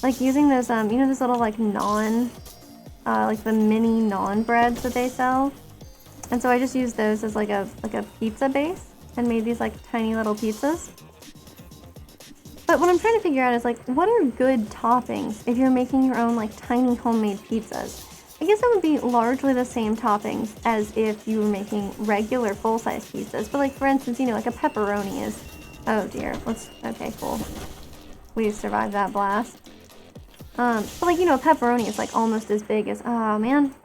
Like using those, you know, those little like naan, like the mini naan breads that they sell. And so I just used those as like a pizza base and made these like tiny little pizzas. But what I'm trying to figure out is like, what are good toppings if you're making your own like tiny homemade pizzas? I guess it would be largely the same toppings as if you were making regular full-size pizzas. But like for instance, you know, like a pepperoni is, oh dear, okay, cool. We survived that blast. But like, you know, a pepperoni is like almost as big as, oh man.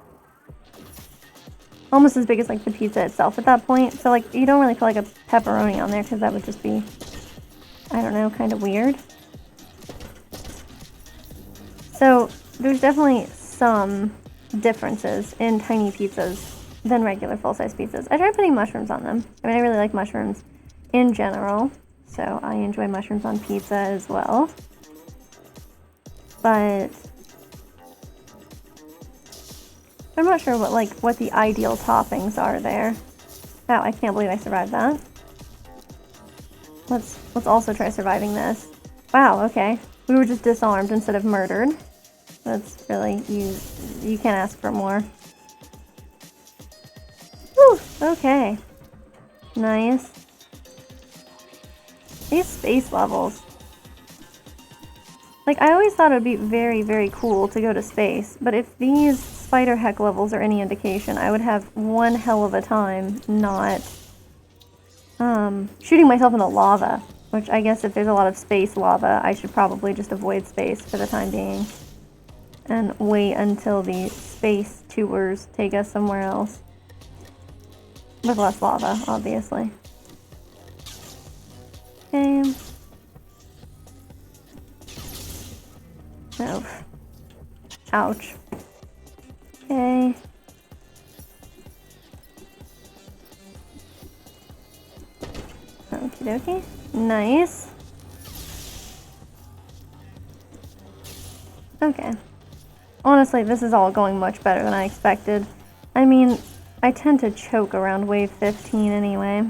Almost as big as like the pizza itself at that point. So like, you don't really put like a pepperoni on there because that would just be, I don't know, kind of weird. So there's definitely some differences in tiny pizzas than regular full-size pizzas. I tried putting mushrooms on them. I mean, I really like mushrooms in general, so I enjoy mushrooms on pizza as well. But I'm not sure what the ideal toppings are there. Wow, I can't believe I survived that. Let's also try surviving this. Wow, okay. We were just disarmed instead of murdered. That's really, you can't ask for more. Whew, okay. Nice. These space levels. Like, I always thought it would be very, very cool to go to space, but if these Spiderheck levels are any indication, I would have one hell of a time not shooting myself in the lava, which I guess if there's a lot of space lava, I should probably just avoid space for the time being. And wait until the space tours take us somewhere else. With less lava, obviously. Okay. Oh. Ouch. Okay. Okie dokie. Nice. Okay. Honestly, this is all going much better than I expected. I mean, I tend to choke around wave 15 anyway.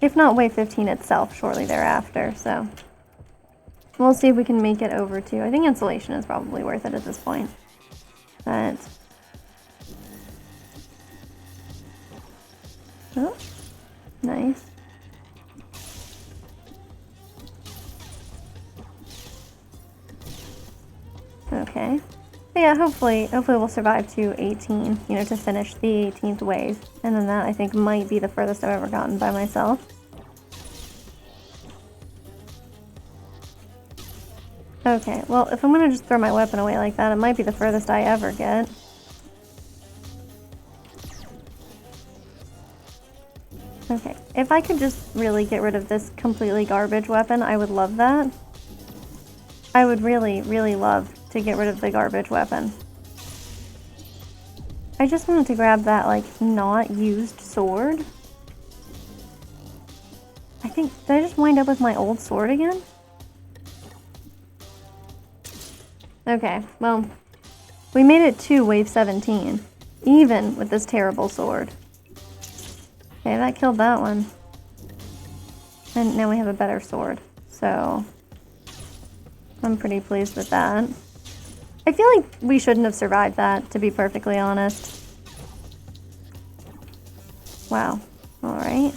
If not wave 15 itself, shortly thereafter, so. We'll see if we can make it over to, I think insulation is probably worth it at this point. But. Oh, nice. Okay. But yeah, hopefully we'll survive to 18, you know, to finish the 18th wave. And then that, I think, might be the furthest I've ever gotten by myself. Okay, well, if I'm gonna just throw my weapon away like that, it might be the furthest I ever get. Okay, if I could just really get rid of this completely garbage weapon, I would love that. I would really, really love to get rid of the garbage weapon. I just wanted to grab that, like, not used sword. I think, did I just wind up with my old sword again? Okay, well, we made it to wave 17, even with this terrible sword. Okay, that killed that one. And now we have a better sword, so I'm pretty pleased with that. I feel like we shouldn't have survived that, to be perfectly honest. Wow. Alright.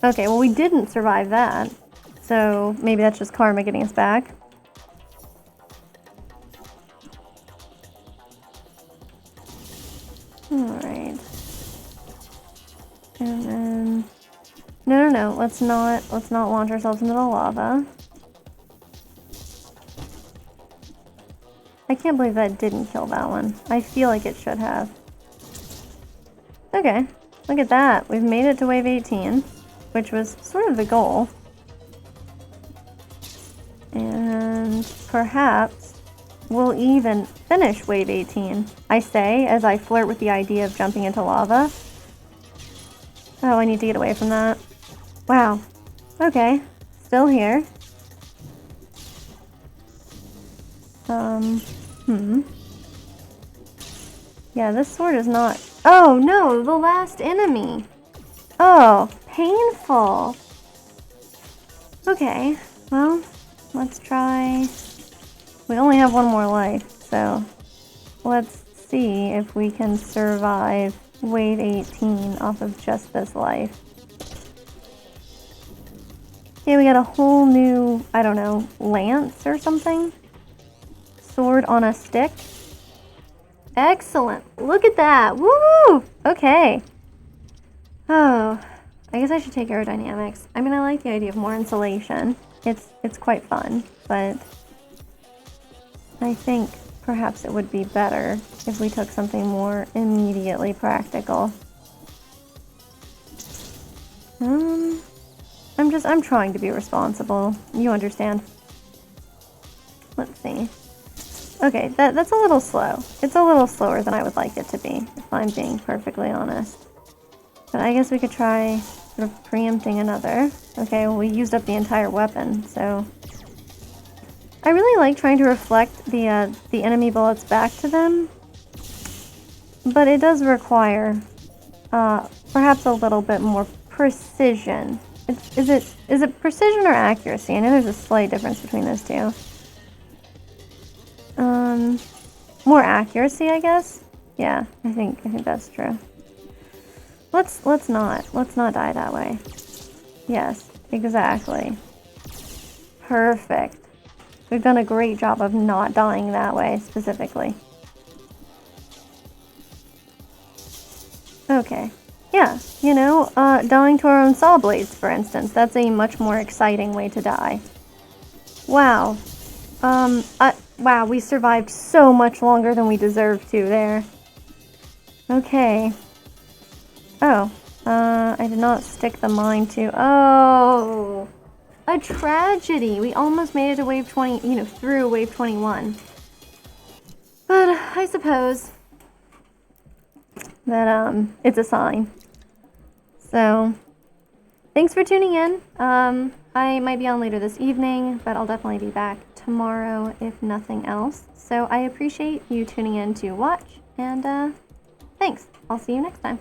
Okay, well we didn't survive that. So maybe that's just karma getting us back. Alright. And then... No. Let's not launch ourselves into the lava. I can't believe that didn't kill that one. I feel like it should have. Okay, look at that. We've made it to wave 18, which was sort of the goal. And perhaps we'll even finish wave 18, I say, as I flirt with the idea of jumping into lava. Oh, I need to get away from that. Wow. Okay, still here. Yeah, this sword is not... Oh, no! The last enemy! Oh, painful! Okay, well, let's try... We only have one more life, so... Let's see if we can survive wave 18 off of just this life. Okay, we got a whole new, I don't know, lance or something? Sword on a stick? Excellent! Look at that! Woo! Okay. Oh, I guess I should take aerodynamics. I mean, I like the idea of more insulation. It's quite fun, but I think perhaps it would be better if we took something more immediately practical. I'm trying to be responsible. You understand. Let's see. Okay, that's a little slow. It's a little slower than I would like it to be, if I'm being perfectly honest. But I guess we could try sort of preempting another. Okay, well, we used up the entire weapon, so... I really like trying to reflect the enemy bullets back to them, but it does require perhaps a little bit more precision. Is it precision or accuracy? I know there's a slight difference between those two. More accuracy, I guess. Yeah, I think that's true. Let's not die that way. Yes, exactly. Perfect. We've done a great job of not dying that way, specifically. Okay. Yeah, you know, dying to our own saw blades, for instance. That's a much more exciting way to die. Wow. Wow, we survived so much longer than we deserved to there. Okay. Oh, I did not stick the mine to... Oh! A tragedy! We almost made it to wave 20, you know, through wave 21. But I suppose that, it's a sign. So, thanks for tuning in. I might be on later this evening, but I'll definitely be back tomorrow, if nothing else. So I appreciate you tuning in to watch, and, thanks. I'll see you next time.